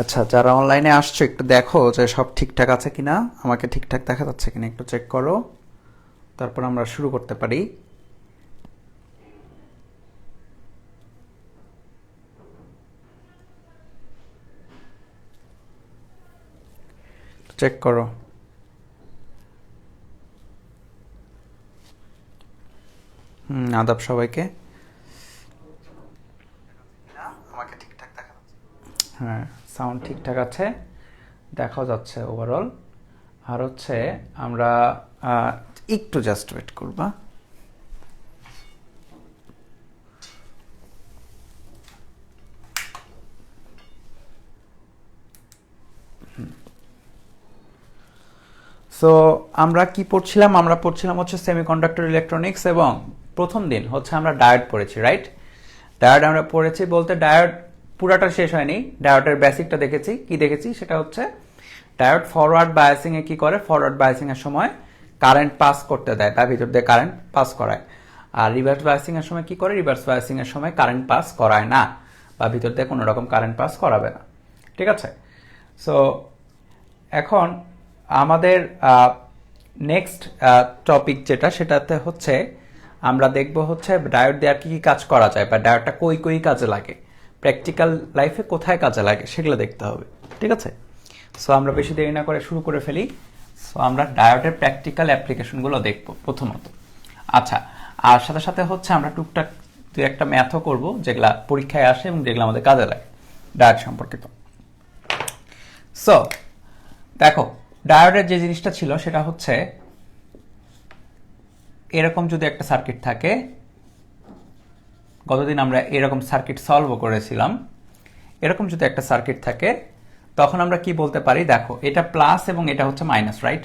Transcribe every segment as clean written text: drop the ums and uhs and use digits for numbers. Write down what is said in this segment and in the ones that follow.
আচ্ছা, যারা অনলাইনে আসছো একটু দেখো যে সব ঠিকঠাক আছে কিনা, আমাকে ঠিকঠাক দেখা যাচ্ছে কিনা একটু চেক করো, তারপর আমরা শুরু করতে পারি। চেক করো। আদাব সবাইকে। আমাকে ঠিকঠাক দেখা যাচ্ছে? হ্যাঁ, সাউন্ড ঠিকঠাক আছে, দেখা যাচ্ছে ওভারঅল। আর হচ্ছে আমরা একটু জাস্ট ওয়েট করবা। সো আমরা কি পড়ছিলাম? আমরা পড়ছিলাম হচ্ছে সেমিকন্ডাক্টর ইলেকট্রনিক্স, এবং প্রথম দিন হচ্ছে আমরা ডায়োড পড়েছি, রাইট? ডায়োড আমরা পড়েছি বলতে ডায়োড পুরাটা শেষ হয়নি, ডায়োডের বেসিকটা দেখেছি। কি দেখেছি সেটা হচ্ছে ডায়োড ফরওয়ার্ড বায়াসিং এ কি করে, ফরওয়ার্ড বায়াসিং এর সময় কারেন্ট পাস করতে দেয়, তার ভিতর দিয়ে কারেন্ট পাস করায়। আর রিভার্স বায়াসিং এর সময় কি করে, রিভার্স বায়াসিং এর সময় কারেন্ট পাস করায় না, বা ভিতর দিয়ে কোনো রকম কারেন্ট পাস করাবে না। ঠিক আছে? সো এখন আমাদের নেক্সট টপিক যেটা, সেটাতে হচ্ছে আমরা দেখব হচ্ছে ডায়োড দিয়ে আর কি কি কাজ করা যায়, বা ডায়োডটা কই কই কাজে লাগে, প্র্যাকটিক্যাল লাইফে কোথায় কাজে লাগে সেগুলো দেখতে হবে। ঠিক আছে? সো আমরা বেশি দেরি না করে শুরু করে ফেলি। সো আমরা ডায়োডের প্র্যাকটিক্যাল অ্যাপ্লিকেশনগুলো দেখব প্রথমত। আচ্ছা, আর সাথে সাথে হচ্ছে আমরা টুকটাক দু একটা ম্যাথও করব, যেগুলা পরীক্ষায় আসে এবং যেগুলো আমাদের কাজে লাগে ডায়োড সম্পর্কিত। সো দেখো, ডায়োডের যে জিনিসটা ছিল সেটা হচ্ছে এরকম যদি একটা সার্কিট থাকে, গতদিন আমরা এরকম সার্কিট সলভ করেছিলাম, এরকম যদি একটা সার্কিট থাকে তখন আমরা কি বলতে পারি, দেখো এটা প্লাস এবং এটা হচ্ছে মাইনাস, রাইট?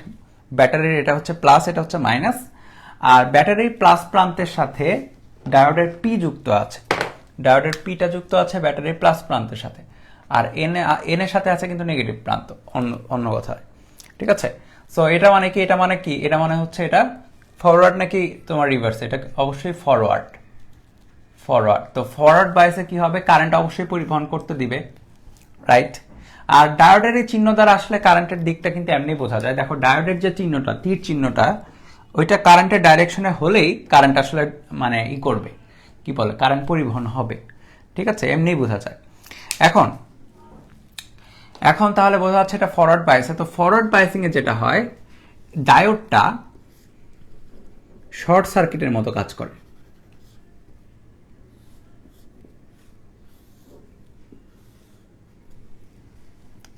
ব্যাটারির এটা হচ্ছে প্লাস, এটা হচ্ছে মাইনাস, আর ব্যাটারির প্লাস প্রান্তের সাথে ডায়োডের পি যুক্ত আছে, ডায়োডের পিটা যুক্ত আছে ব্যাটারির প্লাস প্রান্তের সাথে, আর এন এর সাথে আছে কিন্তু নেগেটিভ প্রান্ত, অন্য কথায়। ঠিক আছে? সো এটা মানে কি, এটা মানে কি, এটা মানে হচ্ছে এটা ফরওয়ার্ড নাকি তোমার রিভার্স? এটা অবশ্যই ফরওয়ার্ড। ফরওয়ার্ড। তো ফরওয়ার্ড বায়াসে কি হবে, কারেন্ট অবশ্যই পরিবহন করতে দিবে, রাইট? আর ডায়োডের এই চিহ্ন দ্বারা আসলে কারেন্টের দিকটা কিন্তু এমনি বোঝা যায়। দেখো ডায়োডের যে চিহ্নটা, তীর চিহ্নটা, ওইটা কারেন্টের ডাইরেকশনে হলেই কারেন্ট আসলে মানে ই করবে, কি বলে, কারেন্ট পরিবহন হবে। ঠিক আছে? এমনি বোঝা যায়। এখন এখন তাহলে বোঝা যাচ্ছে এটা ফরওয়ার্ড বায়াসে। তো ফরওয়ার্ড বায়াসিং এ যেটা হয়, ডায়োডটা শর্ট সার্কিটের মতো কাজ করে।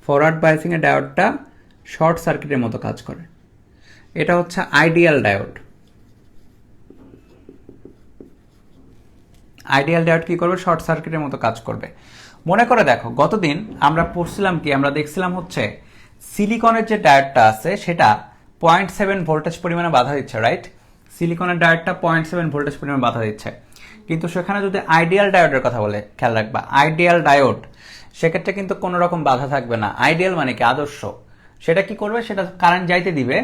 ফরওয়ার্ড বায়াসিং এ ডায়োডটা শর্ট সার্কিটের মতো কাজ করে। এটা হচ্ছে আইডিয়াল ডায়োড। আইডিয়াল ডায়োড কি করবে, শর্ট সার্কিটের মতো কাজ করবে। মনে করে দেখো, গতদিন আমরা পড়ছিলাম কি, আমরা দেখছিলাম হচ্ছে সিলিকনের যে ডায়োডটা আছে সেটা 0.7 ভোল্টেজ পরিমাণে বাধা দিচ্ছে, রাইট? সিলিকনের ডায়োডটা 0.7 ভোল্টেজ পরিমাণে বাধা দিচ্ছে, কিন্তু সেখানে যদি আইডিয়াল ডায়োডের কথা বলে, খেয়াল রাখবা আইডিয়াল ডায়োড, সেক্ষেত্রে কিন্তু কোনো রকম বাধা থাকবে না। আইডিয়াল মানে কি, আদর্শ। সেটা কি করবে, সেটা কারেন্ট যাইতে দিবে,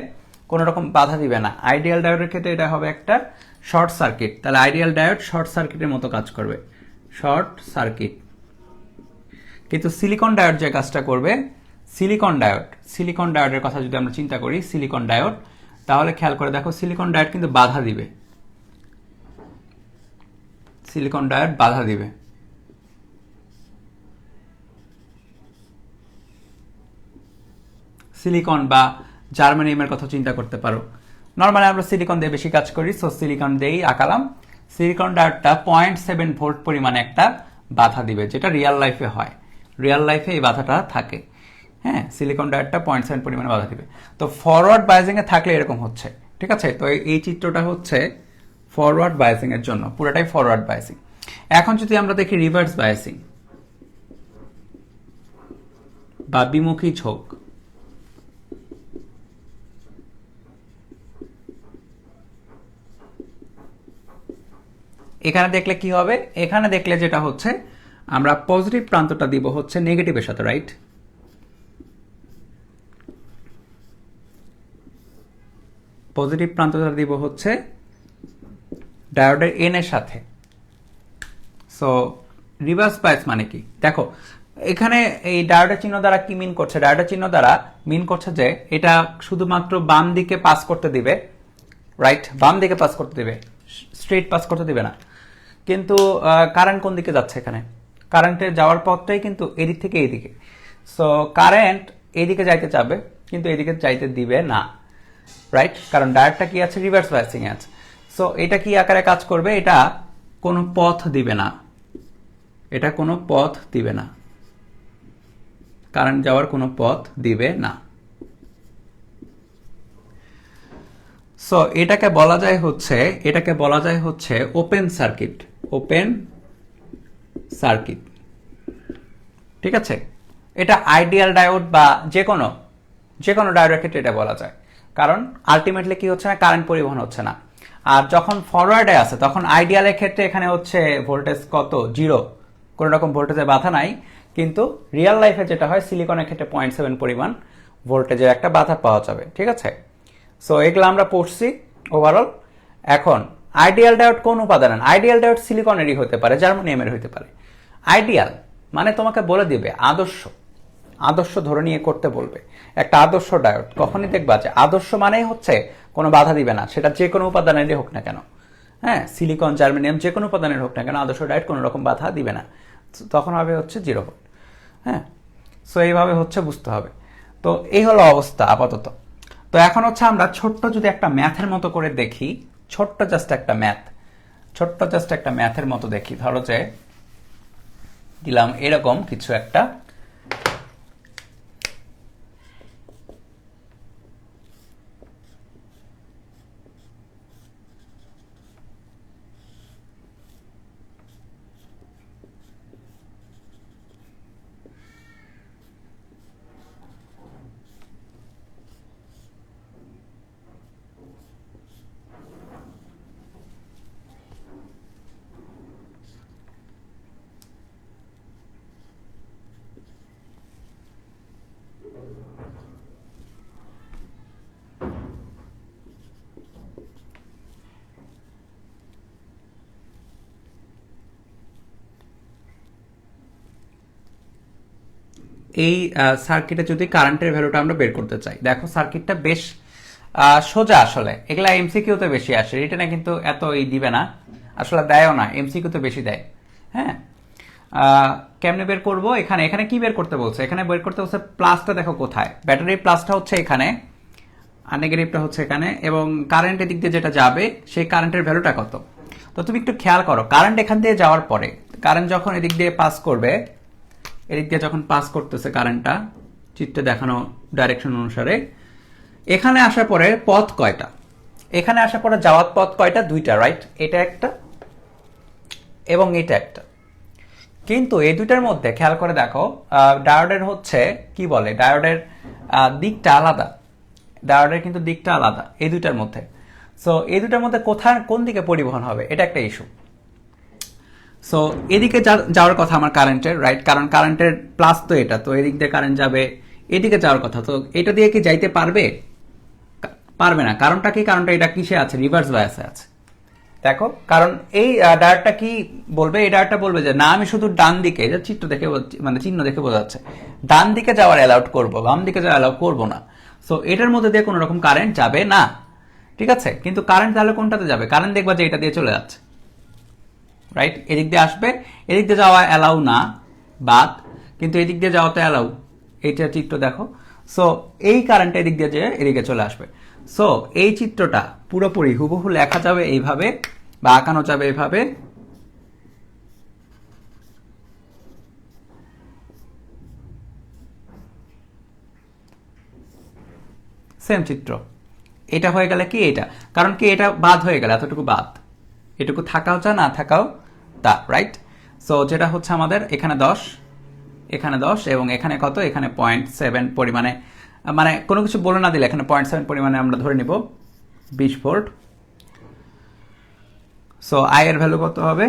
কোনো রকম বাধা দিবে না। আইডিয়াল ডায়োডের ক্ষেত্রে এটা হবে একটা শর্ট সার্কিট। তাহলে আইডিয়াল ডায়োড শর্ট সার্কিটের মতো কাজ করবে, শর্ট সার্কিট। কিন্তু সিলিকন ডায়োড যে কাজটা করবে, সিলিকন ডায়োড, সিলিকন ডায়োডের কথা যদি আমরা চিন্তা করি, সিলিকন ডায়োড, তাহলে খেয়াল করে দেখো সিলিকন ডায়োড কিন্তু বাধা দিবে, সিলিকন ডায়োড বাধা দিবে। সিলিকন বা জার্মানিয়ামের কথা চিন্তা করতে পারো। নর্মালি আমরা সিলিকন দিয়ে বেশি কাজ করি, সো সিলিকন দিয়েই আঁকালাম। সিলিকন ডায়োডটা 0.7 ভোল্ট পরিমাণে একটা বাধা দিবে, যেটা রিয়েল লাইফে হয়, রিয়েল লাইফে এই বাধাটা থাকে। হ্যাঁ, সিলিকন ডায়োডটা 0.7 পরিমাণে বাধা দিবে। তো ফরওয়ার্ড বায়াসিং এ থাকলে এরকম হচ্ছে। ঠিক আছে? তো এই চিত্রটা হচ্ছে ফরওয়ার্ড বায়াসিং এর জন্য, পুরোটাই ফরওয়ার্ড বায়াসিং। এখন যদি আমরা দেখি রিভার্স বায়াসিং বা বিমুখী ঝোঁক, এখানে দেখলে কি হবে, এখানে দেখলে যেটা হচ্ছে, আমরা পজিটিভ প্রান্তটা দিব হচ্ছে নেগেটিভের সাথে, রাইট? পজিটিভ প্রান্তটা দিব হচ্ছে ডায়োডের এন এর সাথে। সো রিভার্স বায়াস মানে কি, দেখো এখানে এই ডায়োডের চিহ্ন দ্বারা কি মিন করছে? ডায়োডের চিহ্ন দ্বারা মিন করছে যে এটা শুধুমাত্র বাম দিকে পাস করতে দিবে, রাইট? বাম দিকে পাস করতে দিবে, স্ট্রেট পাস করতে দিবে না। কিন্তু কারেন্ট কোন দিকে যাচ্ছে? এখানে কারেন্টের যাওয়ার পথটাই কিন্তু এদিক থেকে এইদিকে। সো কারেন্ট এইদিকে যাইতে চাবে, কিন্তু এদিকে যাইতে দিবে না, রাইট? কারণ ডায়োডটা কি আছে? রিভার্স বায়াসিং এ আছে। সো এটা কি আকারে কাজ করবে? এটা কোনো পথ দিবে না, এটা কোনো পথ দিবে না, কারেন্ট যাওয়ার কোনো পথ দিবে না। সো এটাকে বলা যায় হচ্ছে ওপেন সার্কিট, ওপেন সার্কিট, ঠিক আছে? এটা আইডিয়াল ডায়োড বা যে কোনো ডায়োডের ক্ষেত্রে এটা বলা যায়, কারণ আলটিমেটলি কি হচ্ছে না, কারেন্ট পরিবহন হচ্ছে না। আর যখন ফরওয়ার্ডে আছে তখন আইডিয়ালের ক্ষেত্রে এখানে হচ্ছে ভোল্টেজ কত? 0, কোনো রকম ভোল্টেজের বাধা নাই। কিন্তু রিয়েল লাইফে যেটা হয়, সিলিকনের ক্ষেত্রে 0.7 পরিমাণ ভোল্টেজের একটা বাধা পাওয়া যাবে, ঠিক আছে? সো এগুলো আমরা পড়ছি ওভারঅল। এখন আইডিয়াল ডায়োড কোন উপাদানের? আইডিয়াল ডায়োড সিলিকনেরই হতে পারে, জার্মানিয়ামের হতে পারে। আইডিয়াল মানে তোমাকে বলে দিবে আদর্শ ধরে নিয়ে করতে বলবে। একটা আদর্শ ডায়োড কখনই দেখবা যে আদর্শ মানেই হচ্ছে কোনো বাধা দিবে না, সেটা যে কোনো উপাদানেরই হোক না কেন। হ্যাঁ, সিলিকন, জার্মানিয়াম যে কোনো উপাদানের হোক না কেন, আদর্শ ডায়োড কোনো রকম বাধা দিবে না, তখন হবে হচ্ছে 0 ভোল্ট। হ্যাঁ, সো এইভাবে হচ্ছে বুঝতে হবে। তো এই হলো অবস্থা আপাতত। তো এখন হচ্ছে আমরা ছোট্ট যদি একটা ম্যাথের মতো করে দেখি, ছোট্ট জাস্ট একটা ম্যাথের মতো দেখি। ধরো যে দিলাম এরকম কিছু একটা, এই সার্কিটে যদি কারেন্টের ভ্যালুটা আমরা বের করতে চাই, দেখো সার্কিটটা বেশ সোজা। আসলে এগুলা এমসিকিউতে বেশি আসে, রিটেনে কিন্তু এত দিবে না, আসলে দেয়ও না, এমসিকিউতে বেশি দেয়। হ্যাঁ, কেমনে বের করব? এখানে কি বের করতে বলছে? এখানে বের করতে বলছে প্লাসটা দেখো কোথায়, ব্যাটারির প্লাসটা হচ্ছে এখানে আর নেগেটিভটা হচ্ছে এখানে, এবং কারেন্টের দিক দিয়ে যেটা যাবে সেই কারেন্টের ভ্যালুটা কত। তো তুমি একটু খেয়াল করো, কারেন্ট এখান দিয়ে যাওয়ার পরে, কারেন্ট যখন এদিক দিয়ে পাস করবে, এদিক দিয়ে যখন পাস করতেছে কারেন্টটা চিত্রে দেখানো ডাইরেকশন অনুসারে, এখানে আসার পরে পথ কয়টা? এখানে আসার পরে যাওয়ার পথ কয়টা? 2টা, রাইট? এটা একটা এবং এটা একটা। কিন্তু এই দুইটার মধ্যে খেয়াল করে দেখো, ডায়োডের হচ্ছে কি বলে, ডায়োডের দিকটা আলাদা, ডায়োডের কিন্তু দিকটা আলাদা এই দুইটার মধ্যে। সো এই দুইটার মধ্যে কোন দিকে পরিবহন হবে, এটা একটা ইস্যু। সো এদিকে যাওয়ার কথা আমার কারেন্টের, রাইট? কারণ কারেন্টের প্লাস তো এটা, তো এদিক দিয়ে কারেন্ট যাবে, এদিকে যাওয়ার কথা। তো এটা দিয়ে কি যাইতে পারবে? পারবে না। কারণটা কি? কারণটা এটা কিসে আছে? রিভার্স বায়াসে আছে। দেখো, কারণ এই ডায়োডটা কি বলবে? এই ডায়োডটা বলবে যে না, আমি শুধু ডান দিকে, যে চিত্র দেখে মানে চিহ্ন দেখে বোঝা যাচ্ছে, ডান দিকে যাওয়ার অ্যালাউড করবো, বাম দিকে যাওয়ার অ্যালাউ করবো না। সো এটার মধ্যে দিয়ে কোনো রকম কারেন্ট যাবে না, ঠিক আছে? কিন্তু কারেন্ট তাহলে কোনটাতে যাবে? কারেন্ট দেখবা যে এটা দিয়ে চলে যাচ্ছে, রাইট? এদিক দিয়ে আসবে, এদিক দিয়ে যাওয়া অ্যালাউ না, বাদ, কিন্তু এদিক দিয়ে যাওয়াতে অ্যালাউ। এইটা চিত্র দেখো। সো এই কারেন্ট এদিক দিয়ে যে এদিকে চলে আসবে। সো এই চিত্রটা পুরোপুরি হুবহু লেখা যাবে এইভাবে, বা আঁকানো যাবে এইভাবে। সেম চিত্র। এটা হয়ে গেলে কি এটা, কারণ কি এটা বাদ হয়ে গেলে, এতটুকু বাদ, এটুকু থাকাও যা না থাকাও তা, রাইট? সো যেটা হচ্ছে আমাদের এখানে 10, এখানে 10 এবং এখানে কত? এখানে 0.7 পরিমাণে, মানে কোনো কিছু বলে না দিলে এখানে 0.7 পরিমাণে আমরা ধরে নিব 20 ভোল্ট। সো আই এর ভ্যালু কত হবে?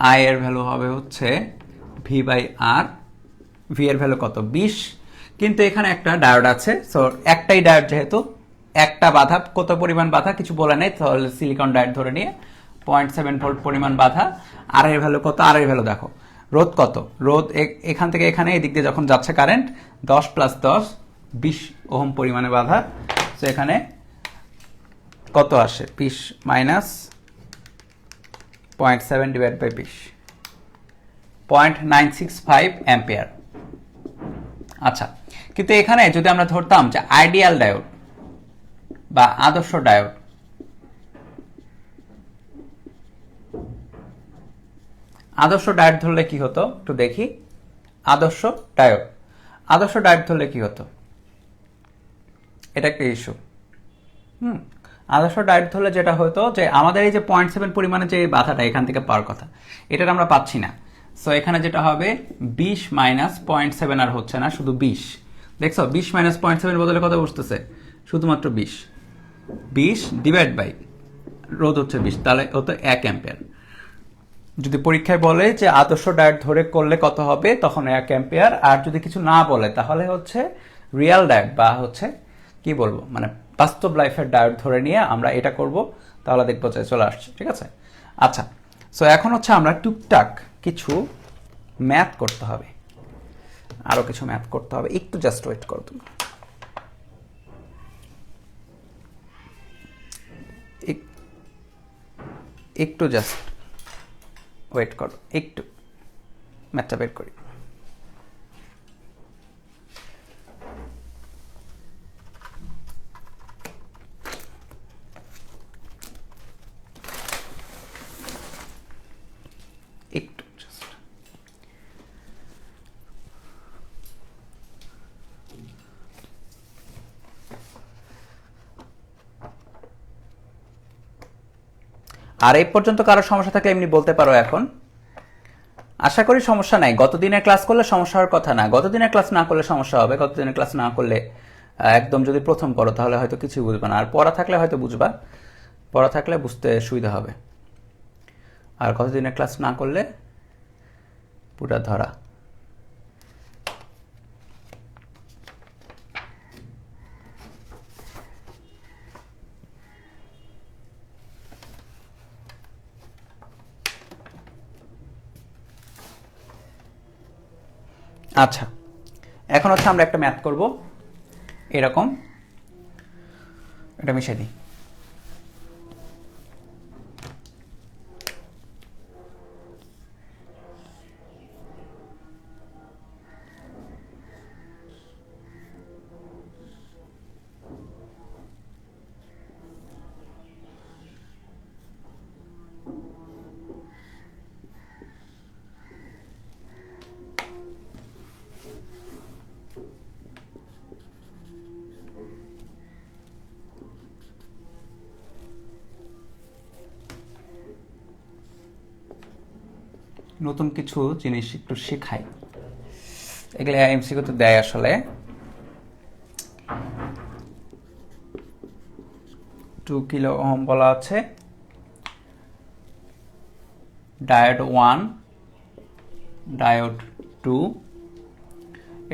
আই এর ভ্যালু হবে হচ্ছে ভি বাই আর। ভি এর ভ্যালু কত? 20। কিন্তু এখানে একটা ডায়োড আছে, সো একটাই ডায়োড, যেহেতু একটা বাধা, কত পরিমাণ বাধা কিছু বলে নেই, তাহলে সিলিকন ডায়োড ধরে নিয়ে 0.7 ভোল্ট পরিমাণ বাধা। আর এর ভ্যালু কত? আর এর ভ্যালু দেখো, রোধ কত? রোধ এখান থেকে এখানে এদিক দিয়ে যখন যাচ্ছে কারেন্ট 10 + 10 20 ওহম পরিমাণে বাধা। তো এখানে কত আসে? 20 মাইনাস 0.7 ডিভাইড বাই 20, 0.965 অ্যাম্পিয়ার। আচ্ছা, কিন্তু এখানে যদি আমরা ধরতাম যে আইডিয়াল ডায়োড বা আদর্শ ডায়োড, আদর্শ ডায়োড ধরলে কি হতো একটু দেখি। আদর্শ ডায়োড ধরলে কি হতো? এটা একটা ইস্যু। আদর্শ ডায়োড ধরলে যেটা হতো যে আমাদের এই যে 0.7 পরিমাণে যে বাধাটা এখান থেকে পাওয়ার কথা, এটা আমরা পাচ্ছি না। সো এখানে যেটা হবে 20 মাইনাস 0.7, আর হচ্ছে না, শুধু 20। দেখছো 20 মাইনাস 0.7 বদলে কত বসতেছে? শুধুমাত্র 20 ডিভাইড বাই রোধ হচ্ছে 20, তাহলে হতো 1 অ্যাম্পিয়ার। যদি পরীক্ষায় বলে যে আদর্শ ডায়োড ধরে করলে কত হবে, তখন 1 অ্যাম্পিয়ার। আর যদি কিছু না বলে তাহলে হচ্ছে রিয়েল ডায়োড বা হচ্ছে কি বলবো, মানে বাস্তব লাইফের ডায়োড ধরে নিয়ে আমরা এটা করব, তাহলে দেখবো যে চলে আসছে। ঠিক আছে? আচ্ছা, সো এখন হচ্ছে আমরা টুকটাক কিছু ম্যাথ করতে হবে, আরো কিছু ম্যাথ করতে হবে। একটু জাস্ট ওয়েট করো তুমি, একটু জাস্ট ওয়েট করো, একটু ম্যাথটা বের করি। একটু জাস্ট আর এই পর্যন্ত কারো সমস্যা থাকলে এমনি বলতে পারো এখন। আশা করি সমস্যা নাই। গত দিনের ক্লাস করলে সমস্যা হওয়ার কথা না, গত দিনের ক্লাস না করলে সমস্যা হবে। গত দিনের ক্লাস না করলে একদম যদি প্রথম করো তাহলে হয়তো কিছুই বুঝবে না, আর পড়া থাকলে হয়তো বুঝবা, পড়া থাকলে বুঝতে সুবিধা হবে। আর গত দিনের ক্লাস না করলে পুরা ধরা। আচ্ছা, এখন হচ্ছে আমরা একটা ম্যাথ করব এরকম, এটা মিশিয়ে দিই। নতুন কিছু জিনিস একটু শেখাই, এগুলো এমসিকিউ তো দেয় আসলে। 2 কিলো ওহম বলা আছে, ডায়োড 1, ডায়োড 2,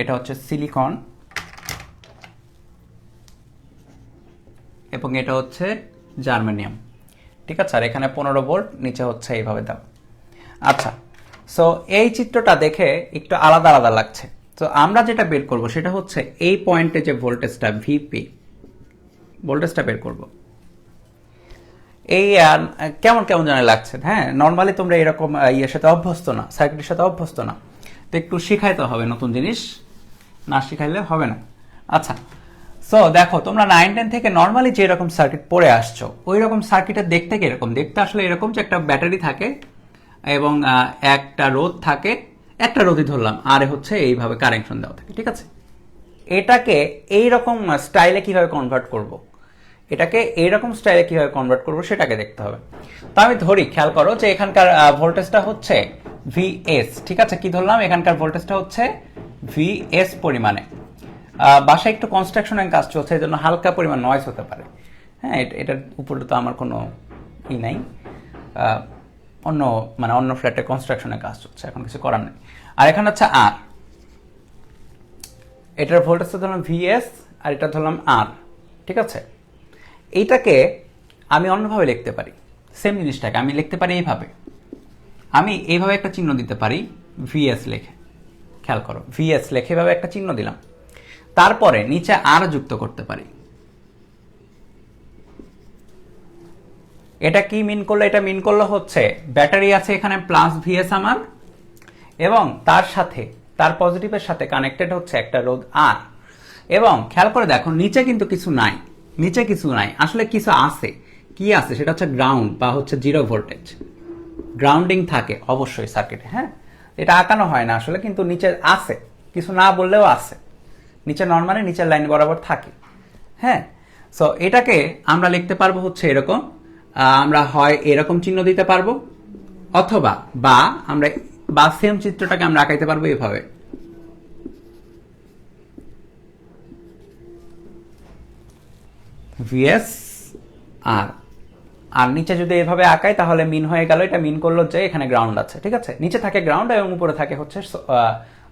এটা হচ্ছে সিলিকন, এবং এটা হচ্ছে জার্মেনিয়াম। ঠিক আছে? আর এখানে 15 ভোল্ট, নিচে হচ্ছে এইভাবে দাও। আচ্ছা, সো এই চিত্রটা দেখে একটু আলাদা আলাদা লাগছে। তো আমরা যেটা বের করব সেটা হচ্ছে এই পয়েন্টে যে ভোল্টেজটা ভিপি, ভোল্টেজটা বের করব। এই কেমন কেমন জানা লাগছে? হ্যাঁ, নর্মালি তোমরা এরকম ইয়ের সাথে অভ্যস্ত না, সার্কিটের সাথে অভ্যস্ত না, তো একটু শিখাইতে হবে নতুন জিনিস, না শিখাইলে হবে না। আচ্ছা, সো দেখো তোমরা 9-10 থেকে নর্মালি যে এরকম সার্কিট পড়ে আসছো, ওই রকম সার্কিটের দেখতে কিরকম? দেখতে আসলে এরকম যে একটা ব্যাটারি থাকে এবং একটা রোধ থাকে, একটা রোধই ধরলাম, আর হচ্ছে এইভাবে কানেকশন দেওয়া থাকে। ঠিক আছে? এটাকে এইরকম স্টাইলে কিভাবে কনভার্ট করব, এটাকে এইরকম স্টাইলে কিভাবে কনভার্ট করব সেটাকে দেখতে হবে। তো আমি ধরি, খেয়াল করো যে এখানকার ভোল্টেজটা হচ্ছে ভিএস। ঠিক আছে? কি ধরলাম? এখানকার ভোল্টেজটা হচ্ছে ভিএস পরিমাণে। বাসায় একটু কনস্ট্রাকশনের কাজ চলছে, এই জন্য হালকা পরিমাণ নয়েজ হতে পারে। হ্যাঁ, এটার উপরে তো আমার কোনো ই নাই, অন্য ফ্ল্যাটে কনস্ট্রাকশনের কাজ চলছে, এখন কিছু করার নেই। আর এখানে হচ্ছে আর, এটার ভোল্টেজটা ধরলাম ভিএস আর এটা ধরলাম আর। ঠিক আছে? এইটাকে আমি অন্যভাবে লিখতে পারি, সেম জিনিসটাকে আমি লিখতে পারি এইভাবে, আমি এইভাবে একটা চিহ্ন দিতে পারি ভিএস লিখে, খেয়াল করো ভিএস লিখে এভাবে একটা চিহ্ন দিলাম, তারপরে নিচে আর যুক্ত করতে পারি। এটা কি মিন করলো? এটা মিন করলো হচ্ছে ব্যাটারি আছে এখানে প্লাস ভিএস আমার, এবং তার সাথে তার পজিটিভের সাথে কানেক্টেড হচ্ছে একটা রোধ আর। এবং খেয়াল করে দেখো নিচে কিন্তু কিছু নাই, নিচে কিছু নাই, আসলে কিছু আছে। কি আছে? সেটা হচ্ছে গ্রাউন্ড বা হচ্ছে জিরো ভোল্টেজ। গ্রাউন্ডিং থাকে অবশ্যই সার্কিটে, হ্যাঁ, এটা আঁকানো হয় না আসলে, কিন্তু নিচে আছে, কিছু না বললেও আছে, নিচে নর্মালি নিচের লাইন বরাবর থাকে, হ্যাঁ। সো এটাকে আমরা লিখতে পারবো হচ্ছে এরকম, আমরা হয় এরকম চিহ্ন দিতে পারবো, অথবা বা আমরা বা সেম চিত্রটাকে আমরা আঁকাইতে পারবো এভাবে, ভিএস আর আর নিচে যদি এভাবে আঁকাই তাহলে মিন হয়ে গেল। এটা মিন করলো যে এখানে গ্রাউন্ড আছে, ঠিক আছে, নিচে থাকে গ্রাউন্ড এবং উপরে থাকে হচ্ছে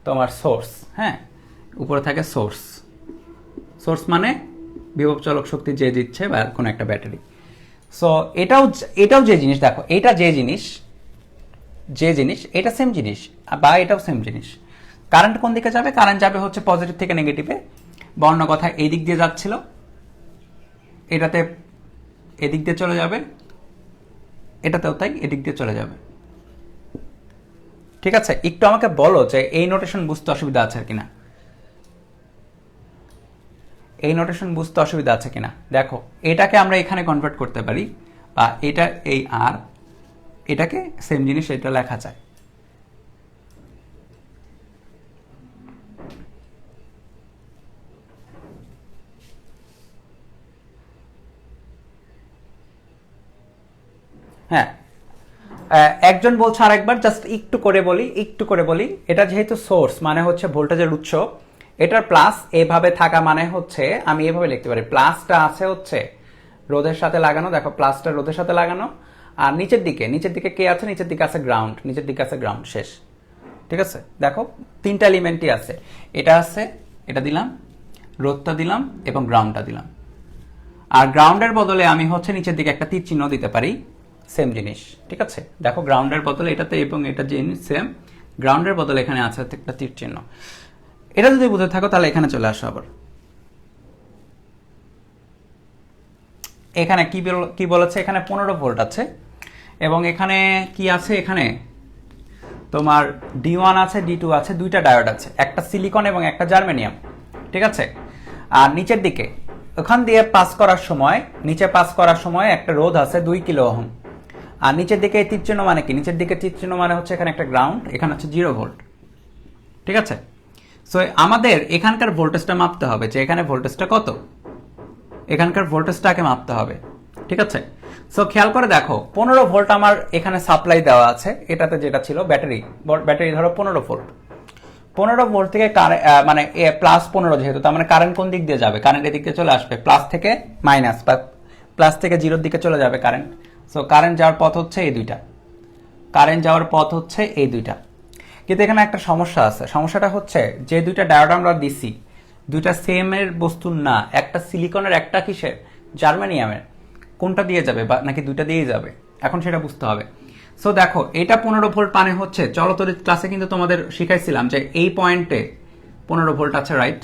তোমার সোর্স, হ্যাঁ, উপরে থাকে সোর্স। সোর্স মানে বিভব চলক শক্তি যে দিচ্ছে বা কোনো একটা ব্যাটারি। সো এটাও যে জিনিস, দেখো এটা যে জিনিস এটা সেম জিনিস, বা এটাও সেম জিনিস। কারেন্ট কোন দিকে যাবে? কারেন্ট যাবে হচ্ছে পজিটিভ থেকে নেগেটিভে, বা অন্য কথা এই দিক দিয়ে যাচ্ছিল, এটাতে এদিক দিয়ে চলে যাবে, এটাতেও তাই এদিক দিয়ে চলে যাবে, ঠিক আছে। একটু আমাকে বলো যে এই নোটেশন বুঝতে অসুবিধা আছে কিনা, এই নোটেশন বুঝতে অসুবিধা আছে কিনা। দেখো এটাকে আমরা এখানে কনভার্ট করতে পারি, বা এটা এই আর এটাকে সেম জিনিস এটা লেখা যায়। হ্যাঁ, একজন বলছে আরেকবার, জাস্ট একটু করে বলি, এটা যেহেতু সোর্স মানে হচ্ছে ভোল্টেজের উৎস, এটার প্লাস এভাবে থাকা মানে হচ্ছে আমি এভাবে লিখতে পারি, প্লাসটা আছে হচ্ছে রোধের সাথে লাগানো, দেখো প্লাসটা রোধের সাথে লাগানো, আর নিচের দিকে কে আছে? নিচের দিকে আছে গ্রাউন্ড, নিচের দিকে আছে গ্রাউন্ড, শেষ, ঠিক আছে। দেখো তিনটা এলিমেন্টই আছে, এটা আছে, এটা দিলাম, রোধটা দিলাম এবং গ্রাউন্ডটা দিলাম। আর গ্রাউন্ডের বদলে আমি হচ্ছে নিচের দিকে একটা তীর চিহ্ন দিতে পারি, সেম জিনিস, ঠিক আছে। দেখো গ্রাউন্ডের বদলে এটাতে এবং এটা জিনিস সেম, গ্রাউন্ডের বদলে এখানে আছে একটা তীর চিহ্ন। এটা যদি বুঝে থাকো তাহলে এখানে চলে আসো আবার। এখানে কি বলেছে? এখানে 15 ভোল্ট আছে, এবং এখানে কি আছে? এখানে তোমার D1 আছে, D2 আছে, দুইটা ডায়োড আছে, একটা সিলিকন এবং একটা জার্মেনিয়াম, ঠিক আছে। আর নিচের দিকে ওখান দিয়ে নিচে পাস করার সময় একটা রোধ আছে 2 কিলো ওহম। আর নিচের দিকে তীর চিহ্ন মানে কি? নিচের দিকে তীর চিহ্ন মানে হচ্ছে এখানে একটা গ্রাউন্ড, এখানে হচ্ছে 0 ভোল্ট, ঠিক আছে। সো আমাদের এখানকার ভোল্টেজটা মাপতে হবে, যে এখানে ভোল্টেজটা কত, এখানকার ভোল্টেজটাকে মাপতে হবে, ঠিক আছে। সো খেয়াল করে দেখো 15 ভোল্ট আমার এখানে সাপ্লাই দেওয়া আছে, এটাতে যেটা ছিল ব্যাটারি ধরো 15 ভোল্ট, 15 ভোল্ট থেকে মানে প্লাস 15 যেহেতু, তার মানে কারেন্ট কোন দিক দিয়ে যাবে? কারেন্ট এদিক দিয়ে চলে আসবে, প্লাস থেকে মাইনাস, বা প্লাস থেকে জিরোর দিকে চলে যাবে কারেন্ট। সো কারেন্ট যাওয়ার পথ হচ্ছে এই দুইটা, কিন্তু এখানে একটা সমস্যা আছে। সমস্যাটা হচ্ছে যে দুইটা ডায়োড আমরা দিছি, দুইটা সেম এর বস্তু না, একটা সিলিকনের একটা কিসের, জার্মানিয়ামের। কোনটা দিয়ে যাবে, বা নাকি দুইটা দিয়েই যাবে, এখন সেটা বুঝতে হবে। সো দেখো এটা 15 ভোল্ট মানে হচ্ছে, চলতরিৎ ক্লাসে কিন্তু তোমাদের শিখাইছিলাম যে এই পয়েন্টে 15 ভোল্ট আছে, রাইট?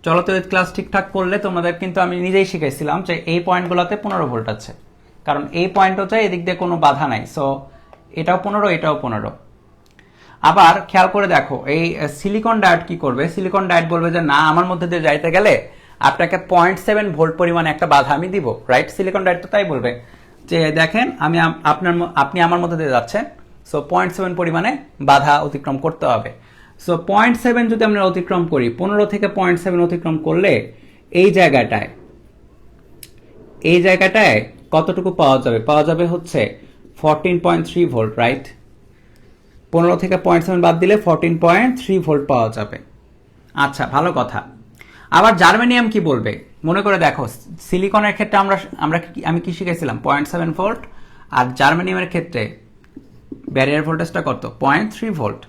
চলতরিৎ ক্লাস ঠিকঠাক করলে তোমাদের কিন্তু আমি নিজেই শিখাইছিলাম যে এই পয়েন্টগুলোতে 15 ভোল্ট আছে, কারণ এই পয়েন্ট হচ্ছে এদিক দিয়ে কোনো বাধা নাই। সো এটাও 15, এটাও 15। আবার খেয়াল করে দেখো এই সিলিকন ডায়োড কি করবে? সিলিকন ডায়োড বলবে যে না, আমার মধ্যে দিয়ে যাইতে গেলে আপনাকে 0.7 ভোল্ট পরিমাণে একটা বাধা আমি দিব, রাইট? সিলিকন ডায়োড তো তাই বলবে যে দেখেন আপনি আমার মধ্যে দিয়ে যাচ্ছেন, সো 0.7 পরিমাণে বাধা অতিক্রম করতে হবে। সো 0.7 যদি আমরা অতিক্রম করি, 15 থেকে 0.7 অতিক্রম করলে এই জায়গাটায় কতটুকু পাওয়া যাবে? পাওয়া যাবে হচ্ছে 14.3 ভোল্ট, রাইট? 15 থেকে 0.7 বাদ দিলে 14.3 ভোল্ট পাওয়া যাবে। আচ্ছা, ভালো কথা। আবার জার্মেনিয়াম কি বলবে? মনে করে দেখো, সিলিকনের ক্ষেত্রে আমি কি শিখেছিলাম? 0.7 ভোল্ট, আর জার্মেনিয়ামের ক্ষেত্রে ব্যারিয়ার ভোল্টেজটা কত? 0.3 ভোল্ট।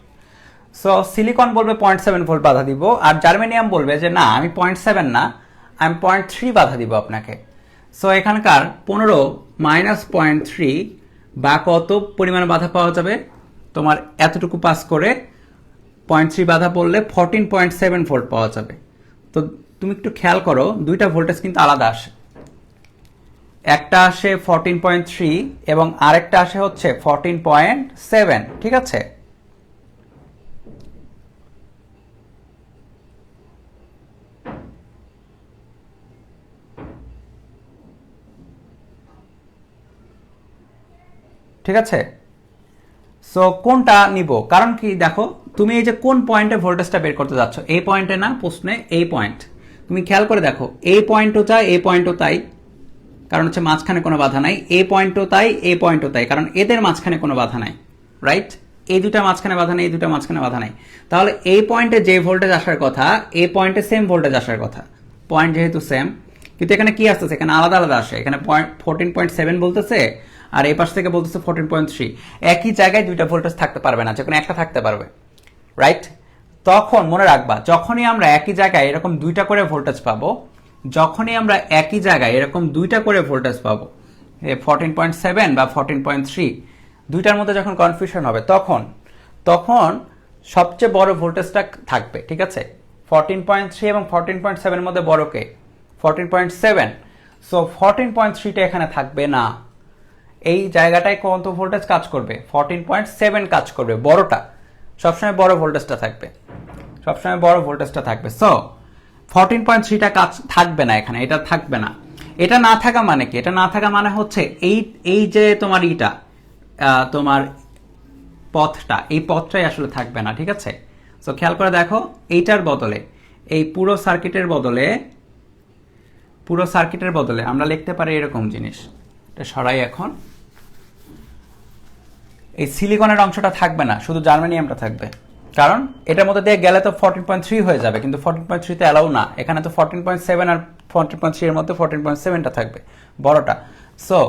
সো সিলিকন বলবে 0.7 ভোল্ট বাধা দিব, আর জার্মেনিয়াম বলবে যে না, আমি 0.7 না, আমি 0.3 বাধা দিব আপনাকে। সো এখানকার 15 -0.3 বা কত পরিমাণে বাধা পাওয়া যাবে, তোমার এতটুকু পাস করে 0.3 বাধা পড়লে 14.7 ভোল্ট পাওয়া যাবে। তো তুমি একটু খেয়াল করো, দুইটা ভোল্টেজ কিন্তু আলাদা আসে, একটা আসে 14.3 এবং আরেকটা আসে হচ্ছে 14.7, ঠিক আছে? ঠিক আছে, সো কোনটা নিব? কারণ কি দেখো, তুমি এই যে কোন পয়েন্টে ভোল্টেজটা বের করতে যাচ্ছ, এই পয়েন্টে না, প্রশ্নে এই পয়েন্ট। তুমি খেয়াল করে দেখো, এই পয়েন্টও চাই, এই পয়েন্টও তাই, কারণ হচ্ছে মাঝখানে কোনো বাধা নাই। এই পয়েন্টও তাই, এই পয়েন্টও তাই, কারণ এদের মাঝখানে কোনো বাধা নাই, রাইট? এই দুটা মাঝখানে বাধা নেই, এই দুটা মাঝখানে বাধা নাই। তাহলে এই পয়েন্টে যে ভোল্টেজ আসার কথা, এই পয়েন্টে সেম ভোল্টেজ আসার কথা। পয়েন্ট যেহেতু সেম, কিন্তু এখানে কি আসতেছে, এখানে আলাদা আলাদা আসে। এখানে 14.7 বলতেছে, আর এই পাশ থেকে বলতেছে 14.3। একই জায়গায় দুইটা ভোল্টেজ থাকতে পারবে না, যে কোনো একটা থাকতে পারবে, রাইট? তখন মনে রাখবা, যখনই আমরা একই জায়গায় এরকম দুইটা করে ভোল্টেজ পাবো, যখনই আমরা একই জায়গায় এরকম দুইটা করে ভোল্টেজ পাবো, 14.7 বা 14.3, দুইটার মধ্যে যখন কনফিউশন হবে, তখন সবচেয়ে বড় ভোল্টেজটা থাকবে, ঠিক আছে? 14.3 এবং 14.7 এর মধ্যে বড় কে? 14.7। সো 14.3টা এখানে থাকবে না। এই জায়গাটায় কত ভোল্টেজ কাজ করবে? 14.7 কাজ করবে, বড়টা। সবসময় বড় ভোল্টেজটা থাকবে, সবসময় বড় ভোল্টেজটা থাকবে। সো 14.3টা কাজ থাকবে না এখানে, এটা থাকবে না। এটা না থাকা মানে কি? এটা না থাকা মানে হচ্ছে এই যে তোমার তোমার পথটা, এই পথটাই আসলে থাকবে না, ঠিক আছে? সো খেয়াল করে দেখো, এইটার বদলে, এই পুরো সার্কিটের বদলে আমরা লিখতে পারি এরকম জিনিস। এটা সরাই এখন। এই সিলিকনের অংশটা থাকবে না, শুধু জার্মেনিয়ামটা থাকবে। কারণ এটার মধ্যে দিয়ে গেলে তো 14.3 হয়ে যাবে, কিন্তু 14.3 তে অ্যালাউ না। এখানে তো 14.7 আর 14.3 এর মধ্যে 14.7টা থাকবে, বড়টা। সো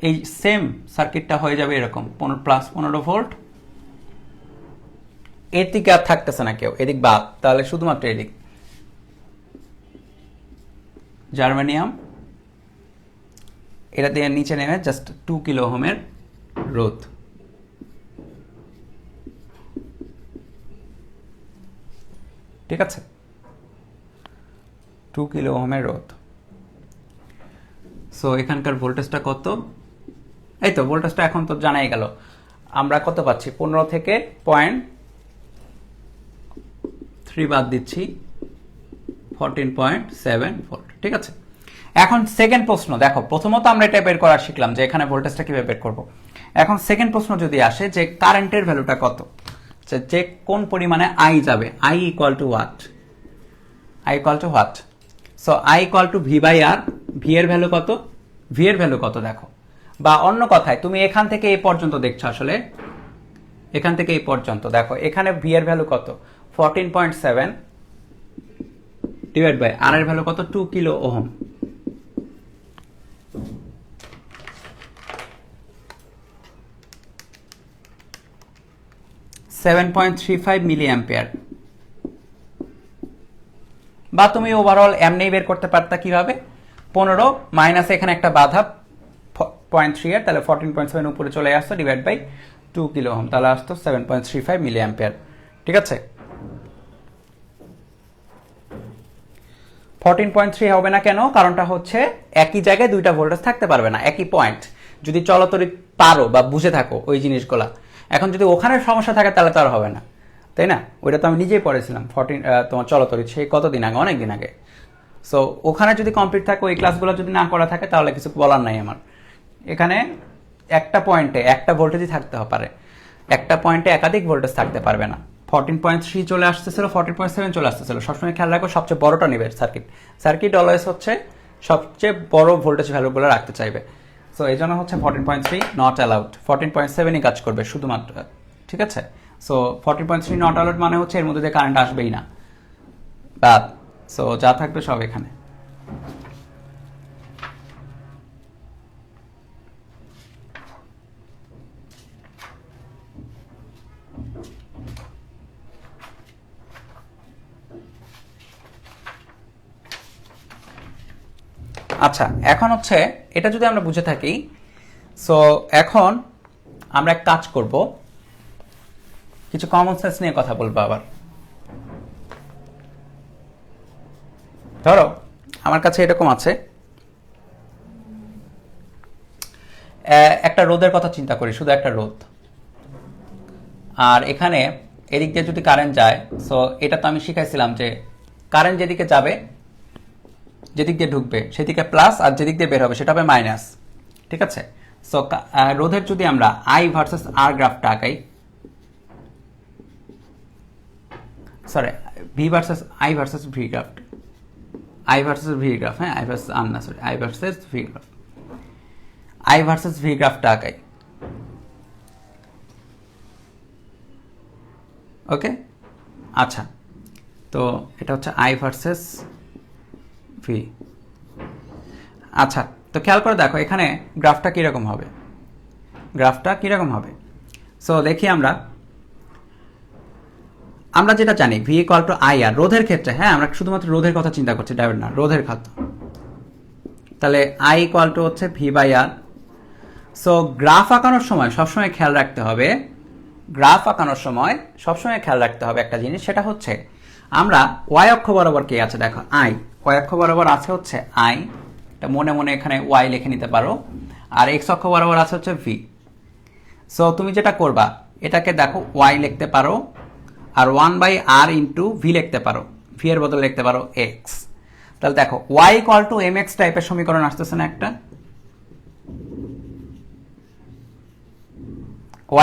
এই সেম সার্কিটটা হয়ে যাবে এরকম, +15 ভোল্ট। এদিকে আর থাকতেছে না কেউ, এদিক বাদ, তাহলে শুধুমাত্র এদিক জার্মেনিয়াম। এটা দিয়ে নিচে নেমে জাস্ট 2 কিলো ওহমের রোধ। ঠিক আছে, 2 কিলো ওহমের রোধ। সো এখানকার ভোল্টেজটা কত? এই তো ভোল্টেজটা এখন তো জানাই গেল। আমরা কত পাচ্ছি? 15 থেকে 0.3 বাদ দিচ্ছি, 14.7 ভোল্ট। ঠিক আছে, এখন সেকেন্ড প্রশ্ন দেখো। প্রথমত আমরা এটা বের করা শিখলাম যে এখানে ভোল্টেজটা কিভাবে বের করব। এখন সেকেন্ড প্রশ্ন যদি আসে যে কারেন্টের ভ্যালুটা কত, যে কোন পরিমাণে আই যাবে, I equal to what, I equal to what. So I equal to V by R. V এর ভ্যালু কত? ভি এর ভ্যালু কত দেখো, বা অন্য কথায় তুমি এখান থেকে এই পর্যন্ত দেখছো, আসলে এখান থেকে এই পর্যন্ত দেখো, এখানে ভি এর ভ্যালু কত? 14.7 ডিভাইড বাই আর এর ভ্যালু কত? 2 কিলো ওহম। $7.35 মিলি অ্যাম্পিয়ার। বা তুমি ওভারঅল এমনি বের করতে পারতা কিভাবে? 15 মাইনাস এখানে একটা বাধা 0.3 এর, তাহলে 14.7 উপরে চলে আসতো, ডিভাইড বাই 2 কিলো ওহম, তাহলে আসতো 7.35 মিলি অ্যাম্পিয়ার। ঠিক আছে, 14.3 হবে না কেন? কারণটা হচ্ছে একই জায়গায় দুইটা ভোল্টেজ থাকতে পারবে না, একই পয়েন্ট। যদি চলতরিৎ পারো বা বুঝে থাকো ওই জিনিসগুলা। এখন যদি ওখানে সমস্যা থাকে তাহলে তো আর হবে না, তাই না? ওইটা তো আমি নিজেই পড়েছিলাম, তোমার চলতরিৎ, সেই কতদিন আগে, অনেক দিন আগে। সো ওখানে যদি কমপ্লিট থাকে, ওই ক্লাসগুলো যদি না করা থাকে, তাহলে কিছু বলার নাই আমার। এখানে একটা পয়েন্টে একটা ভোল্টেজই থাকতে পারে, একটা পয়েন্টে একাধিক ভোল্টেজ থাকতে পারবে না। 14.3 চলে আসতেছিল, 14.7 চলে আসতেছিল। সবসময় খেয়াল রাখো সবচেয়ে বড়টা নেবে সার্কিট অলওয়েজ হচ্ছে সবচেয়ে বড় ভোল্টেজ ভ্যালুগুলো রাখতে চাইবে। সো এই জন্য হচ্ছে 14.3 নট অ্যালাউড, 14.7ই কাজ করবে শুধুমাত্র। ঠিক আছে, সো 14.3 নট অ্যালাউড মানে হচ্ছে এর মধ্যে দিয়ে কারেন্ট আসবেই না, বাদ। সো যা থাকবে সব এখানে। আচ্ছা, এখন হচ্ছে এটা যদি আমরা বুঝে থাকি, সো এখন আমরা এক কাজ করব, কিছু কমন সেন্স নিয়ে কথা বলবো আবার। ধরো আমার কাছে এরকম আছে, একটা রোদের কথা চিন্তা করি, শুধু একটা রোদ, আর এখানে এদিক দিয়ে যদি কারেন্ট যায়, সো এটা তো আমি শিখাইছিলাম যে কারেন্ট যেদিকে যাবে, যেদিক দিয়ে ঢুকবে সেদিকে প্লাস, আর যেদিক দিয়ে বের হবে সেটা হবে মাইনাস। ঠিক আছে, সো রোধের যদি আমরা আই ভার্সেস আর গ্রাফটা আঁকাই, sorry V versus I versus V graph, I versus V graph, হ্যাঁ আই ভার্সেস আর না sorry I versus V graph, I versus V গ্রাফটা আঁকাই। ওকে, আচ্ছা, তো এটা হচ্ছে আই ভার্সেস ভি। আচ্ছা, তো খেয়াল করে দেখো এখানে গ্রাফটা কীরকম হবে, গ্রাফটা কীরকম হবে। সো দেখি আমরা যেটা জানি ভি ইকুয়াল টু আই আর, রোধের ক্ষেত্রে, হ্যাঁ আমরা শুধুমাত্র রোধের কথা চিন্তা করছি, ডায়োড না, রোধের খাত। তাহলে আই ইকুয়াল টু হচ্ছে V by R. So graph আঁকানোর সময় সবসময় খেয়াল রাখতে হবে, গ্রাফ আঁকানোর সময় সবসময় খেয়াল রাখতে হবে একটা জিনিস, সেটা হচ্ছে আমরা ওয়াই অক্ষ বরাবর কে আছে দেখো আই, ওয়াই অক্ষ বরাবর আছে হচ্ছে আই, এটা মনে মনে এখানে ওয়াই লিখে নিতে পারো, আর এক্স অক্ষ বরাবর আছে হচ্ছে ভি। সো তুমি যেটা করবা, এটাকে দেখো ওয়াই লিখতে পারো, আর 1/r ইন্টু ভি লিখতে পারো, ভি এর বদলে লিখতে পারো এক্স। তাহলে দেখো Y equal to M X টাইপের সমীকরণ আসতেছে না একটা,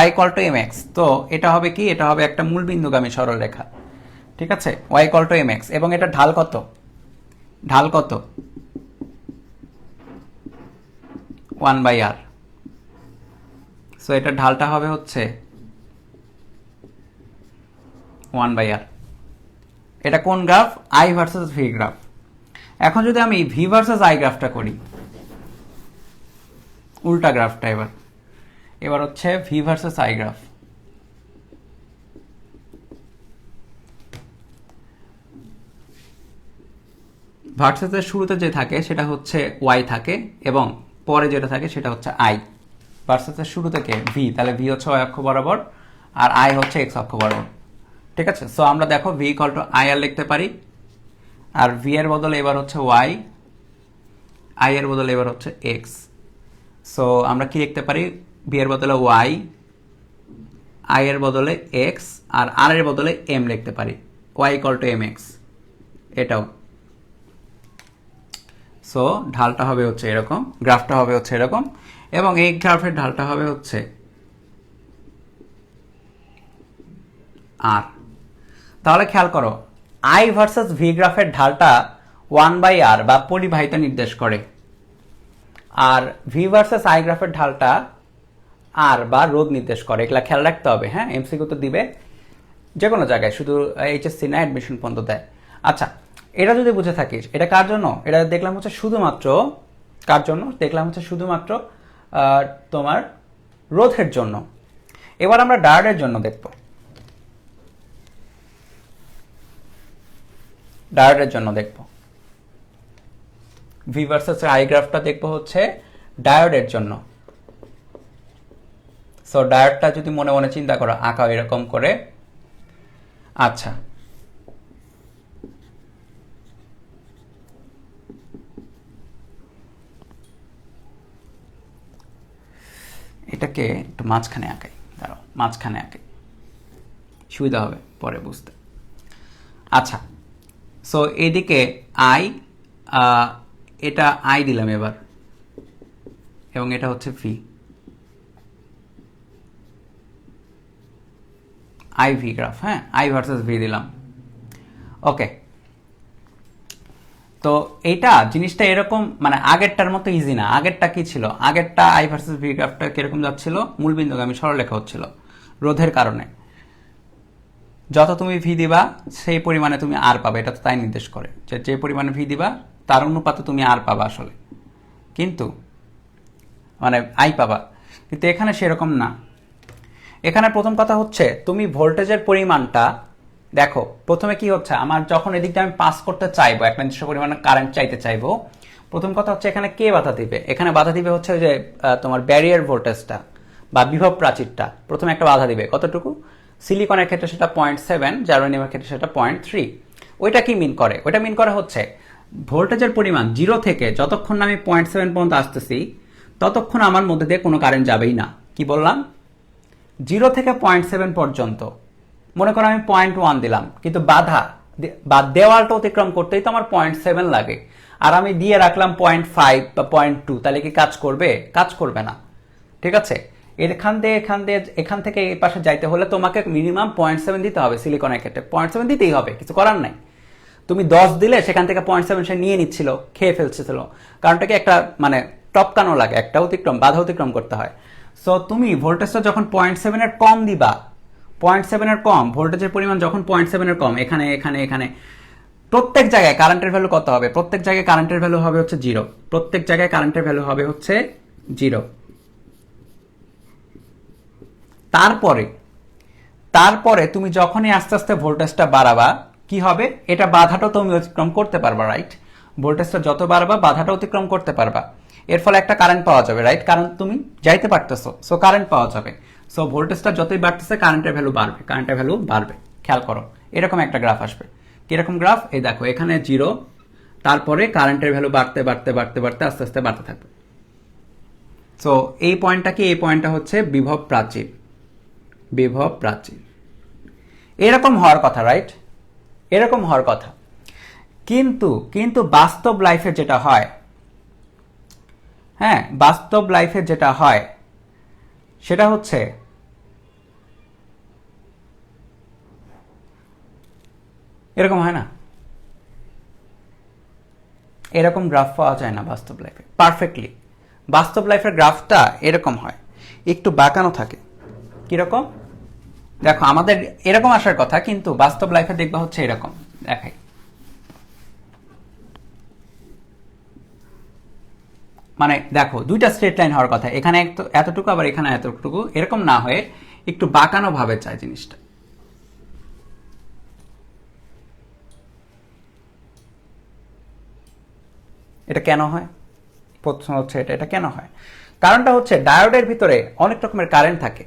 y ইকুয়াল টু mx, তো এটা হবে কি, এটা হবে একটা মূল বিন্দুগামী সরলরেখা। ঠিক আছে, y ইকুয়াল টু mx, এবং এটা ঢাল কত, ঢাল কত 1/r। সো এটা ঢালটা হবে হচ্ছে 1/r। এটা কোন graph, i versus v graph. এখন যদি আমি v ভার্সেস i গ্রাফটা করি, উল্টা গ্রাফটা এবার হচ্ছে ভি ভার্সেস আই গ্রাফ। ভার্সেসের শুরুতে যে থাকে সেটা হচ্ছে ওয়াই থাকে, এবং পরে যেটা থাকে সেটা হচ্ছে আই। ভার্সেসের শুরু থেকে ভি, তাহলে ভি হচ্ছে ওয়াই অক্ষ বরাবর, আর আই হচ্ছে এক্স অক্ষ বরাবর। ঠিক আছে, সো আমরা দেখো ভি ইকুয়াল টু আই আর লিখতে পারি, আর ভি এর বদলে এবার হচ্ছে ওয়াই, আই এর বদলে এবার হচ্ছে এক্স। সো আমরা কি লিখতে পারি, ভি এর বদলে ওয়াই, আই এর বদলে এক্স, আর আর এর বদলে এম লিখতে পারি, Y equal to M X. এটাও, সো ঢালটা হবে হচ্ছে এরকম, গ্রাফটা হবে হচ্ছে এরকম, এবং এই গ্রাফের ঢালটা হবে হচ্ছে আর। তাহলে খেয়াল করো আই ভার্সেস ভি গ্রাফের ঢালটা 1/r বা পরিবাহিতা নির্দেশ করে, আর ভি ভার্সেস আই গ্রাফের ঢালটা আর বা রোধ নির্দেশ করে। এগুলা খেয়াল রাখতে হবে, হ্যাঁ এমসিকিউ তো দিবে যে কোনো জায়গায়, শুধু এইচএসসি না অ্যাডমিশন পর্যন্ত দেয়। আচ্ছা, এটা যদি বুঝে থাকিস, এটা কার জন্য, এটা দেখলাম হচ্ছে শুধুমাত্র কার জন্য, দেখলাম হচ্ছে শুধুমাত্র তোমার রোধের জন্য। এবার আমরা ডায়োডের জন্য দেখব, ডায়োডের জন্য দেখব, ভি ভার্সেস আই গ্রাফটা দেখবো হচ্ছে ডায়োডের জন্য। সো ডায়োডটা যদি মনে মনে চিন্তা করো, আঁকাও এরকম করে। আচ্ছা, এটাকে একটু মাঝখানে আঁকাই, দাঁড়াও মাঝখানে আঁকাই, সুবিধা হবে পরে বুঝতে। আচ্ছা, সো এদিকে আই, এটা আই দিলাম এবার, এবং এটা হচ্ছে ভি, আই ভি গ্রাফ, হ্যাঁ আই ভার্সেস ভি দিলাম। ওকে, তো এইটা জিনিসটা এরকম, মানে আগেরটার মতো ইজি না। আগেরটা কি ছিল, আগেরটা আই ভার্সেস ভি গ্রাফটা কিরকম যাচ্ছিল, মূলবিন্দুগামী সরলরেখা হচ্ছিল রোধের কারণে। যত তুমি ভি দিবা সেই পরিমাণে তুমি আর পাবে, এটা তো তাই নির্দেশ করে যে যে পরিমাণে ভি দিবা তার অনুপাতে তুমি আর পাবা আসলে, কিন্তু মানে আই পাবা, কিন্তু এখানে সেরকম না। এখানে প্রথম কথা হচ্ছে তুমি ভোল্টেজের পরিমাণটা দেখো, প্রথমে কি হচ্ছে আমার, যখন এদিকটা আমি পাস করতে চাইবো, একটা নির্দিষ্ট পরিমাণে কারেন্ট চাইতে চাইবো, প্রথম কথা হচ্ছে এখানে কে বাধা দিবে, এখানে বাধা দিবে হচ্ছে ওই যে তোমার ব্যারিয়ার ভোল্টেজটা বা বিভব প্রাচীরটা প্রথমে একটা বাধা দিবে, কতটুকু, সিলিকনের ক্ষেত্রে সেটা 0.7, জার্মানিয়ামের ক্ষেত্রে সেটা 0.3। ওইটা কি মিন করে, ওইটা মিন করে হচ্ছে ভোল্টেজের পরিমাণ 0 থেকে যতক্ষণ না আমি 0.7 পর্যন্ত আসতেছি ততক্ষণ আমার মধ্যে দিয়ে কোনো কারেন্ট যাবেই না। কি বললাম, 0 থেকে 0.7 পর্যন্ত, মনে করো আমি 0.1 দিলাম, কিন্তু বাধা বা দেওয়ালটা অতিক্রম করতেই তো আমার 0.7 লাগে, আর আমি দিয়ে রাখলাম 0.5 বা 0.2, তাহলে কি কাজ করবে? কাজ করবে না। ঠিক আছে, এখান থেকে এই পাশে যাইতে হলে তোমাকে মিনিমাম 0.7 দিতে হবে। সিলিকনের ক্ষেত্রে 0.7 দিতেই হবে, কিছু করার নাই। তুমি 10 দিলে সেখান থেকে 0.7 সে নিয়ে নিচ্ছিল, খেয়ে ফেলছিল, কারণটা কি একটা মানে টপকানো লাগে, একটা বাধা অতিক্রম করতে হয়। সো তুমি ভোল্টেজটা যখন 0.7 এর কম দিবা, 0.7 এর কম ভোল্টেজের পরিমাণ যখন 0.7 এর কম, এখানে এখানে এখানে প্রত্যেক জায়গায় কারেন্টের ভ্যালু কত হবে? প্রত্যেক জায়গায় কারেন্টের ভ্যালু হবে হচ্ছে 0। প্রত্যেক জায়গায় কারেন্টের ভ্যালু হবে হচ্ছে 0। তারপরে তুমি যখনই আস্তে আস্তে ভোল্টেজটা বাড়াবা, কি হবে, এটা বাধাটাও তুমি অতিক্রম করতে পারবা, রাইট? ভোল্টেজটা যত বাড়াবা বাধাটা অতিক্রম করতে পারবা, এর ফলে একটা কারেন্ট পাওয়া যাবে, রাইট? কারণ তুমি যাইতে পারতেছো, সো কারেন্ট পাওয়া যাবে। সো ভোল্টেজটা যতই বাড়তেছে কারেন্টের ভ্যালু বাড়বে। খেয়াল করো, এরকম একটা গ্রাফ আসবে। কিরকম গ্রাফ? এই দেখো, এখানে 0, তারপরে কারেন্টের ভ্যালু বাড়তে আস্তে আস্তে বাড়তে থাকবে। সো এই পয়েন্টটা কি? এই পয়েন্টটা হচ্ছে বিভব প্রাচীর। এরকম হওয়ার কথা, রাইট? এরকম হওয়ার কথা। কিন্তু বাস্তব লাইফে যেটা হয়, হ্যাঁ, বাস্তব লাইফে যেটা হয় সেটা হচ্ছে এরকম হয় না, এরকম গ্রাফ পাওয়া যায় না বাস্তব লাইফে পারফেক্টলি। বাস্তব লাইফের গ্রাফটা এরকম হয়, একটু বাঁকানো থাকে। কিরকম? দেখো, আমাদের এরকম আসার কথা, কিন্তু বাস্তব লাইফে দেখবা হচ্ছে এরকম। দেখাই, মানে দেখো, দুইটা স্ট্রেট লাইন হওয়ার কথা, এখানে এতটুকু আবার এখানে এতটুকু, এরকম না হয়ে একটু বাঁকানো ভাবে চায় জিনিসটা। এটা কেন হয়? প্রশ্ন হচ্ছে এটা কেন হয়? কারণটা হচ্ছে ডায়োডের ভিতরে অনেক রকমের কারেন্ট থাকে,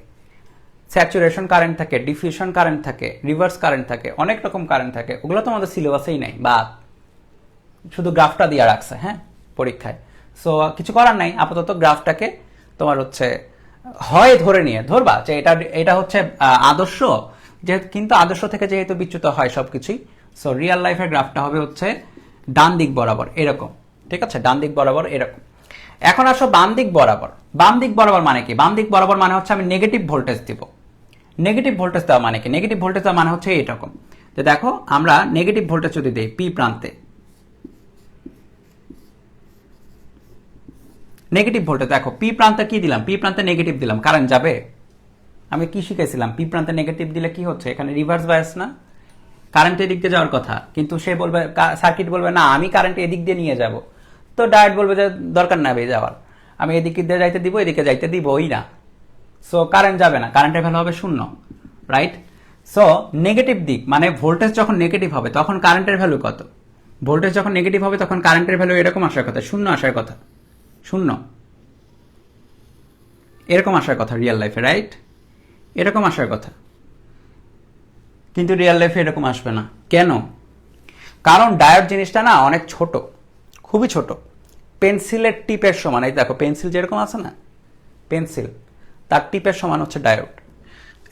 স্যাচুরেশন কারেন্ট থাকে, ডিফিউশন কারেন্ট থাকে, রিভার্স কারেন্ট থাকে, অনেক রকম কারেন্ট থাকে। ওগুলো তো আমাদের সিলেবাসেই নাই, বা শুধু গ্রাফটা দিয়ে রাখছে, হ্যাঁ, পরীক্ষায়। সো কিছু করার নাই, আপাতত গ্রাফটাকে তোমার হচ্ছে হয় ধরবা যে এটা হচ্ছে আদর্শ, কিন্তু আদর্শ থেকে যেহেতু বিচ্যুত হয় সবকিছুই, সো রিয়েল লাইফের গ্রাফটা হবে হচ্ছে ডান দিক বরাবর এরকম। ঠিক আছে, ডান দিক বরাবর এরকম। এখন আসো বাম দিক বরাবর। বাম দিক বরাবর মানে কি? বাম দিক বরাবর মানে হচ্ছে আমি নেগেটিভ ভোল্টেজ দিব। নেগেটিভ ভোল্টেজ দেওয়া মানে কি? নেগেটিভ ভোল্টেজ দেওয়া মানে হচ্ছে এরকম, যে দেখো, আমরা নেগেটিভ ভোল্টেজ যদি দিই পি প্রান্তে, নেগেটিভ ভোল্টেজ, দেখো পি প্রান্তে কি দিলাম? পি প্রান্তে নেগেটিভ দিলাম, কারেন্ট যাবে? আমি কি শিখেছিলাম? পি প্রান্তে নেগেটিভ দিলে কি হচ্ছে? এখানে রিভার্স বায়াস না, কারেন্ট এদিক দিয়ে যাওয়ার কথা, কিন্তু সে বলবে, সার্কিট বলবে না আমি কারেন্ট এদিক দিয়ে নিয়ে যাব, তো ডায়োড বলবে যে দরকার না যাওয়ার, আমি এদিকে দিয়ে যাইতে দিব, এদিকে যাইতে দিবই না। সো কারেন্ট যাবে না, কারেন্টের ভ্যালু হবে 0, রাইট? সো নেগেটিভ দিক মানে ভোল্টেজ যখন নেগেটিভ হবে তখন কারেন্টের ভ্যালু কত? ভোল্টেজ যখন নেগেটিভ হবে তখন কারেন্টের ভ্যালু এরকম আসার কথা, 0 আসার কথা, 0 এরকম আসার কথা রিয়েল লাইফে, রাইট? এরকম আসার কথা, কিন্তু রিয়েল লাইফে এরকম আসবে না। কেন? কারণ ডায়োড জিনিসটা না অনেক ছোট, খুবই ছোট, পেন্সিলের টিপের সমান। এই দেখো, পেন্সিল যেরকম আছে না, পেন্সিল তার টিপের সমান হচ্ছে ডায়োড।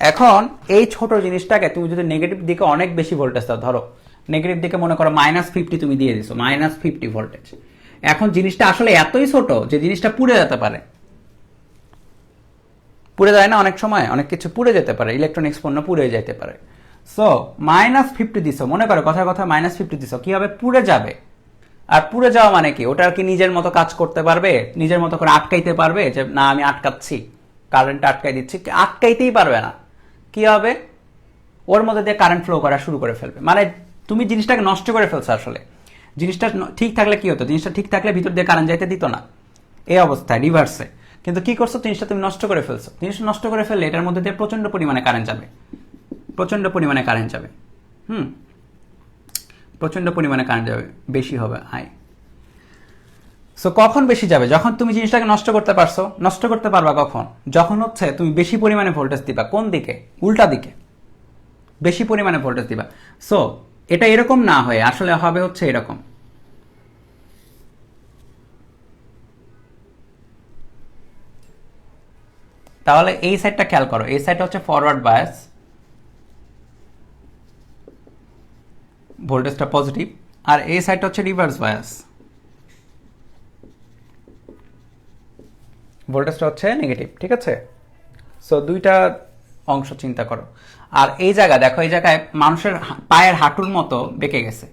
এখন এই ছোট জিনিসটাকে তুমি যদি নেগেটিভ দিকে অনেক বেশি ভোল্টেজ দাও, ধরো নেগেটিভ দিকে মনে করো -50 তুমি দিয়ে দিছো, -50 ভোল্টেজ, এখন জিনিসটা আসলে এতই ছোট যে জিনিসটা পুড়ে যেতে পারে। পুড়ে যায় না অনেক সময়, অনেক কিছু পুড়ে যেতে পারে, ইলেকট্রনিক্স পণ্য পুড়ে যেতে পারে। সো -50 দিছো, মনে করো কথার কথা -50 দিছো, কি হবে? পুড়ে যাবে। আর পুড়ে যাওয়া মানে কি? ওটা কি নিজের মতো কাজ করতে পারবে? নিজের মতো করে আটকাইতে পারবে যে না আমি আটকাচ্ছি, কারেন্ট আটকাই দিচ্ছি? আটকাইতেই পারবে না। কি হবে? ওর মধ্যে দিয়ে কারেন্ট ফ্লো করা শুরু করে ফেলবে, মানে তুমি জিনিসটাকে নষ্ট করে ফেলছো। আসলে জিনিসটা ঠিক থাকলে কি হতো? জিনিসটা ঠিক থাকলে ভিতর দিয়ে কারেন্ট যাইতে দিত না, এই অবস্থায় রিভার্সে। কিন্তু কি করছো? জিনিসটা তুমি নষ্ট করে ফেলছো। জিনিসটা নষ্ট করে ফেললে এটার মধ্যে দিয়ে প্রচন্ড পরিমাণে কারেন্ট যাবে, প্রচন্ড পরিমাণে কারেন্ট যাবে, প্রচন্ড পরিমাণে কারেন্ট যাবে, বেশি হবে হাই। সো কখন বেশি যাবে? যখন তুমি জিনিসটাকে নষ্ট করতে পারছো। নষ্ট করতে পারবা কখন? যখন হচ্ছে তুমি বেশি পরিমাণে ভোল্টেজ দিবা। কোন দিকে? উল্টা দিকে বেশি পরিমাণে ভোল্টেজ দিবা। সো এটা এরকম না হয়ে আসলে হবে হচ্ছে এরকম। তাহলে এই সাইডটা খেয়াল করো, এই সাইডটা হচ্ছে ফরওয়ার্ড বায়াস, ভোল্টেজটা পজিটিভ, আর এই সাইডটা হচ্ছে রিভার্স বায়াস, ভোল্টেজটা হচ্ছে নেগেটিভ। ঠিক আছে? সো দুইটা অংশ চিন্তা করো। আর এই জায়গা দেখো, এই জায়গায় মানুষের পায়ের হাঁটুর মতো বেঁকে গেছে,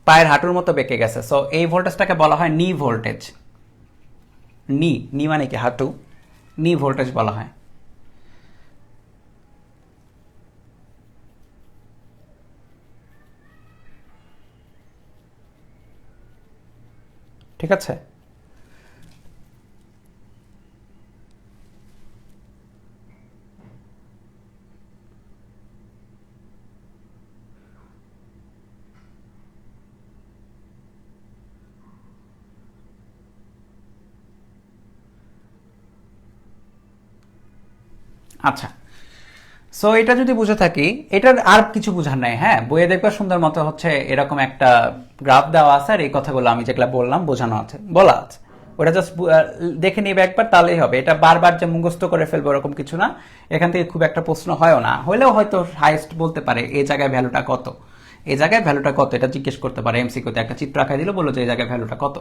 পায়ের হাঁটুর মতো বেঁকে গেছে। সো এই ভোল্টেজটাকে বলা হয় নি ভোল্টেজ। নি নি মানে কি? হাঁটু। নি ভোল্টেজ বলা হয়। ঠিক আছে? আচ্ছা, সো এটা যদি বুঝে থাকি, এটার আর কিছু বুঝার নাই। হ্যাঁ, বইয়ে দেখবা সুন্দর মতো হচ্ছে এরকম একটা গ্রাফ দেওয়া আছে, আর এই কথাগুলো আমি যেগুলো বললাম বোঝানো আছে, বলা আছে। ওটা জাস্ট দেখে নিবে একবার, তাহলেই হবে। এটা বারবার যে মুখস্থ করে ফেলবো এরকম কিছু না। এখান থেকে খুব একটা প্রশ্ন হয়ও না, হলেও হয়তো হাইয়েস্ট বলতে পারে এই জায়গায় ভ্যালুটা কত, এই জায়গায় ভ্যালুটা কত, এটা জিজ্ঞেস করতে পারে এমসিকিউতে। একটা চিত্র আঁকায় দিল, বললো যে এই জায়গায় ভ্যালুটা কত,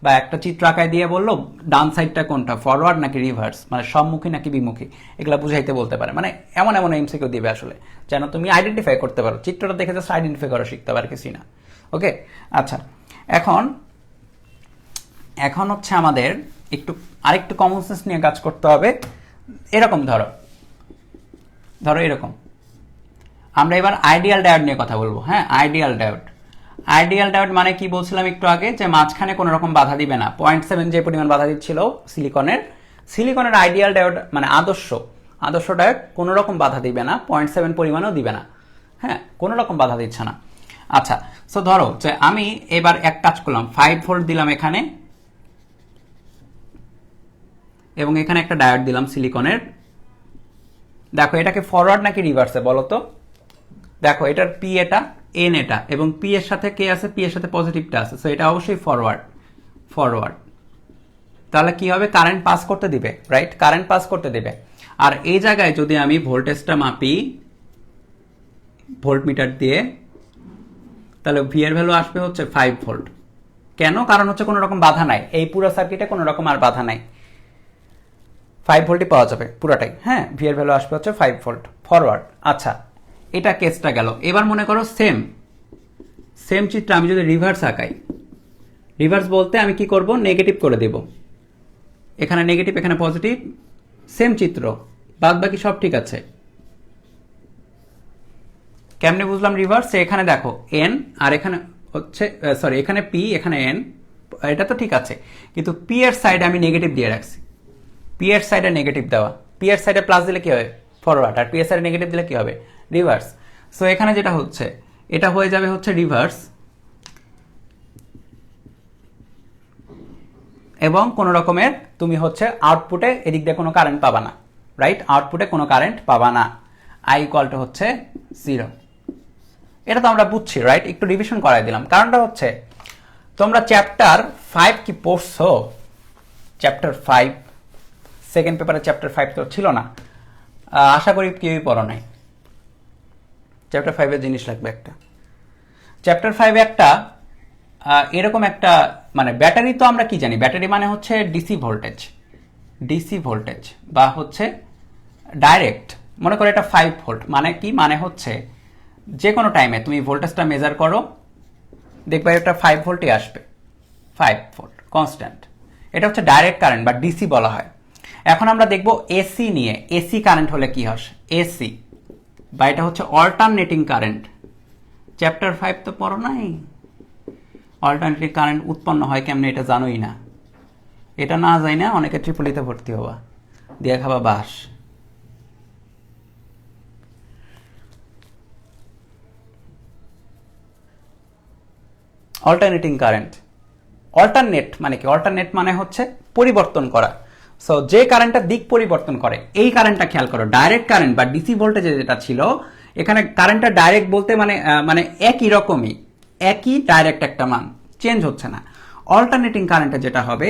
বা একটা চিত্র আঁকায় দিয়ে বললো ডান সাইডটা কোনটা, ফরওয়ার্ড নাকি রিভার্স, মানে সম্মুখী নাকি বিমুখী, এগুলো বুঝাইতে বলতে পারে। মানে এমন এমন এমসিকিউ দিবে আসলে, যেন তুমি আইডেন্টিফাই করতে পারো। চিত্রটা দেখে জাস্ট আইডেন্টিফাই করা শিখতে পারে, কিছুই না। ওকে, আচ্ছা। এখন এখন হচ্ছে আমাদের একটু আরেকটু কমন সেন্স নিয়ে কাজ করতে হবে। এরকম ধরো, ধরো এরকম। আমরা এবার আইডিয়াল ডায়োড নিয়ে কথা বলবো। হ্যাঁ, আইডিয়াল ডায়োড। আইডিয়াল ডায়োড মানে কি বলছিলাম একটু আগে, যে মাঝখানে কোনো রকম বাধা দিবে না। 0.7 যে পরিমাণ বাধা দিচ্ছিল সিলিকনের, সিলিকনের আইডিয়াল ডায়োড মানে আদর্শ, আদর্শ ডায়োড কোনো রকম বাধা দিবে না, 0.7 পরিমাণও দিবে না। হ্যাঁ, কোনো রকম বাধা দিচ্ছে না। আচ্ছা, সো ধরো যে আমি এবার এক কাজ করলাম, 5 ভোল্ট দিলাম এখানে, এবং এখানে একটা ডায়োড দিলাম সিলিকনের। দেখো এটাকে ফরওয়ার্ড নাকি রিভার্সে বলো তো? দেখো এটার পি এটা, এন এটা, এবং পি এর সাথে কে আছে? পি এর সাথে পজিটিভটা আছে, সো এটা অবশ্যই ফরওয়ার্ড। ফরওয়ার্ড। তাহলে কি হবে? কারেন্ট পাস করতে দিবে, রাইট? কারেন্ট পাস করতে দেবে। আর এই জায়গায় যদি আমি ভোল্টেজটা মাপি ভোল্টমিটার দিয়ে, তাহলে ভি এর ভ্যালু আসবে হচ্ছে 5 ভোল্ট। কেন? কারণ হচ্ছে কোনো রকম বাধা নাই, এই পুরো সার্কিটে কোনো রকম আর বাধা নাই, 5 ভোল্টই পাওয়া যাবে পুরাটাই। হ্যাঁ, ভি এর ভ্যালু আসবে হচ্ছে 5 ভোল্ট ফরওয়ার্ড। আচ্ছা, এটা কেসটা গেল। এবার মনে করো সেম সেম চিত্র আমি যদি রিভার্স আঁকাই, রিভার্স বলতে আমি কি করব? নেগেটিভ করে দেব। এখানে নেগেটিভ, এখানে পজিটিভ, সেম চিত্র, বাদ বাকি সব ঠিক আছে। কেমনে বুঝলাম রিভার্স? এখানে দেখো এন, আর এখানে হচ্ছে সরি, এখানে পি, এখানে এন, এটা তো ঠিক আছে, কিন্তু পি এর সাইডে আমি নেগেটিভ দিয়ে রাখছি। পি এর সাইডে নেগেটিভ দেওয়া, পি এর সাইডে প্লাস দিলে কি হবে? ফরওয়ার্ড। আর পি এর সাইডে নেগেটিভ দিলে কি হবে? রিভার্স। সো এখানে যেটা হচ্ছে, এটা হয়ে যাবে হচ্ছে রিভার্স, এবং কোন রকমের তুমি হচ্ছে আউটপুটে এদিক দিয়ে কোনো কারেন্ট পাবা না, রাইট? আউটপুটে কোনো কারেন্ট পাবা না। আই ইকুয়াল টু হচ্ছে 0। এটা তো আমরা বুঝছি, রাইট? একটু রিভিশন করাই দিলাম। কারণটা হচ্ছে তোমরা চ্যাপ্টার 5 কি পড়ছো? চ্যাপ্টার 5 সেকেন্ড পেপারে চ্যাপ্টার 5 তো ছিল না, আশা করি কেউই পড়ো নাই। চ্যাপ্টার 5 এর জিনিস লাগবে একটা। চ্যাপ্টার 5 একটা এরকম একটা, মানে ব্যাটারি তো আমরা কি জানি? ব্যাটারি মানে হচ্ছে ডিসি ভোল্টেজ, ডিসি ভোল্টেজ বা হচ্ছে ডাইরেক্ট। মনে করো এটা 5 ভোল্ট, মানে কি? মানে হচ্ছে যে কোনো টাইমে তুমি ভোল্টেজটা মেজার করো, দেখবে এটা 5 ভোল্টই আসবে, 5 ভোল্ট কনস্ট্যান্ট। এটা হচ্ছে ডাইরেক্ট কারেন্ট বা ডিসি বলা হয়। এখন আমরা দেখব এসি নিয়ে। এসি কারেন্ট হলে কি হয়? এসি বা এটা হচ্ছে অল্টারনেটিং কারেন্ট। চ্যাপ্টার 5 তো পড়ো নাই। অল্টারনেটিং কারেন্ট উৎপন্ন হয় কেমনে এটা জানোই না। এটা না যাই না অনেকে ট্রিপলিতে ভর্তি হওয়া, দিয়ে খাবা বাস। অল্টারনেটিং কারেন্ট অল্টারনেট মানে কি? অল্টারনেট মানে হচ্ছে পরিবর্তন করা। সো যে কারেন্টটা দিক পরিবর্তন করে এই কারেন্টটা খেয়াল করো। ডাইরেক্ট কারেন্ট বা ডিসি ভোল্টেজ যেটা ছিল এখানে কারেন্টটা ডাইরেক্ট বলতে মানে একই রকমই, একই ডাইরেক্ট একটা মান, চেঞ্জ হচ্ছে না। অল্টারনেটিং কারেন্টে যেটা হবে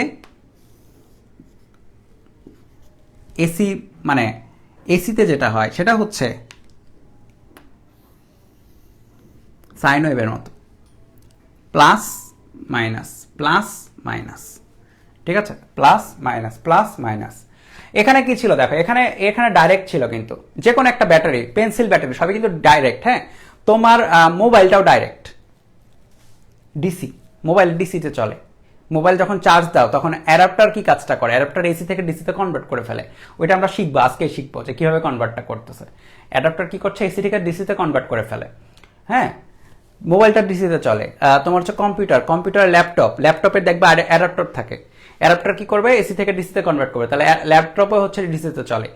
এসি মানে এসিতে যেটা হয় সেটা হচ্ছে সাইন ওয়েভের মতো, প্লাস মাইনাস, ঠিক আছে, প্লাস মাইনাস। এখানে কি ছিল দেখো, এখানে ডাইরেক্ট ছিল, কিন্তু যে কোনো একটা ব্যাটারি, পেন্সিল ব্যাটারি সবই কিন্তু ডাইরেক্ট। হ্যাঁ, তোমার মোবাইলটাও ডাইরেক্ট ডিসি, মোবাইল ডিসিতে চলে। মোবাইল যখন চার্জ দাও তখন অ্যাডাপ্টার কি কাজটা করে? অ্যাডাপ্টার এসি থেকে ডিসিতে কনভার্ট করে ফেলে। ওইটা আমরা শিখবো, আজকে শিখবো যে কিভাবে কনভার্টটা করতেছে। অ্যাডাপ্টার কি করছে? এসি থেকে ডিসিতে কনভার্ট করে ফেলে। হ্যাঁ, মোবাইলটা ডিসিতে চলে। তোমার হচ্ছে কম্পিউটার, ল্যাপটপের দেখবে অ্যাডাপ্টার থাকে। অ্যাডাপ্টার কি করবে? এসি থেকে ডিসিতে কনভার্ট করবে। তাহলে ল্যাপটপে হচ্ছে ডিসিতে চলে।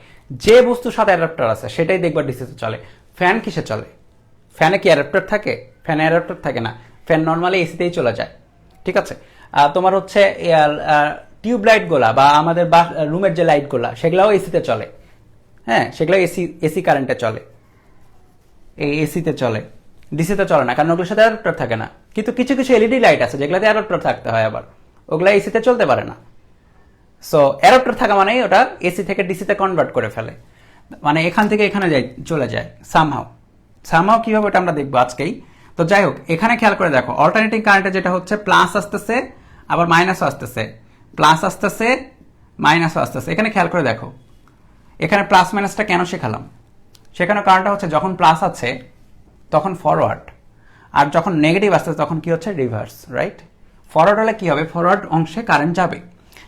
যে বস্তুর সাথে অ্যাডাপ্টার আছে সেটাই দেখবা ডিসিতে চলে। ফ্যান কিসে চলে? ফ্যানে কি অ্যাডাপ্টার থাকে? ফ্যানে অ্যাডাপ্টার থাকে না, ফ্যান নর্মালি এসিতেই চলে যায়। ঠিক আছে, তোমার হচ্ছে টিউব লাইটগুলা বা আমাদের রুমের যে লাইটগুলা সেগুলাও এসিতে চলে। হ্যাঁ, সেগুলো এসি কারেন্টে চলে, এই এসিতে চলে, ডিসিতে চলে না, কারণ ওগুলোর সাথে অ্যাডাপ্টার থাকে না। কিন্তু কিছু কিছু এলইডি লাইট আছে যেগুলোতে অ্যাডাপ্টার থাকতে হয়, আবার ওগুলা এসিতে চলতে পারে না। সো অ্যাডাপ্টার থাকা মানেই ওটা এসি থেকে ডিসিতে কনভার্ট করে ফেলে, মানে এখান থেকে এখানে চলে যায় সামহাও কিভাবে ওটা আমরা দেখবো আজকেই। তো যাই হোক, এখানে খেয়াল করে দেখো অল্টারনেটিং কারেন্টে যেটা হচ্ছে প্লাস আসতেছে আবার মাইনাসও আসতেছে, প্লাস আসতেছে মাইনাসও আসতেছে। এখানে খেয়াল করে দেখো, এখানে প্লাস মাইনাসটা কেন শেখালাম? সেখানে কারণটা হচ্ছে যখন প্লাস আছে তখন ফরওয়ার্ড, আর যখন নেগেটিভ আসছে তখন কি হচ্ছে? Reverse, right? ফরওয়ার্ড হলে কি হবে? ফরওয়ার্ড অংশে কারেন্ট যাবে,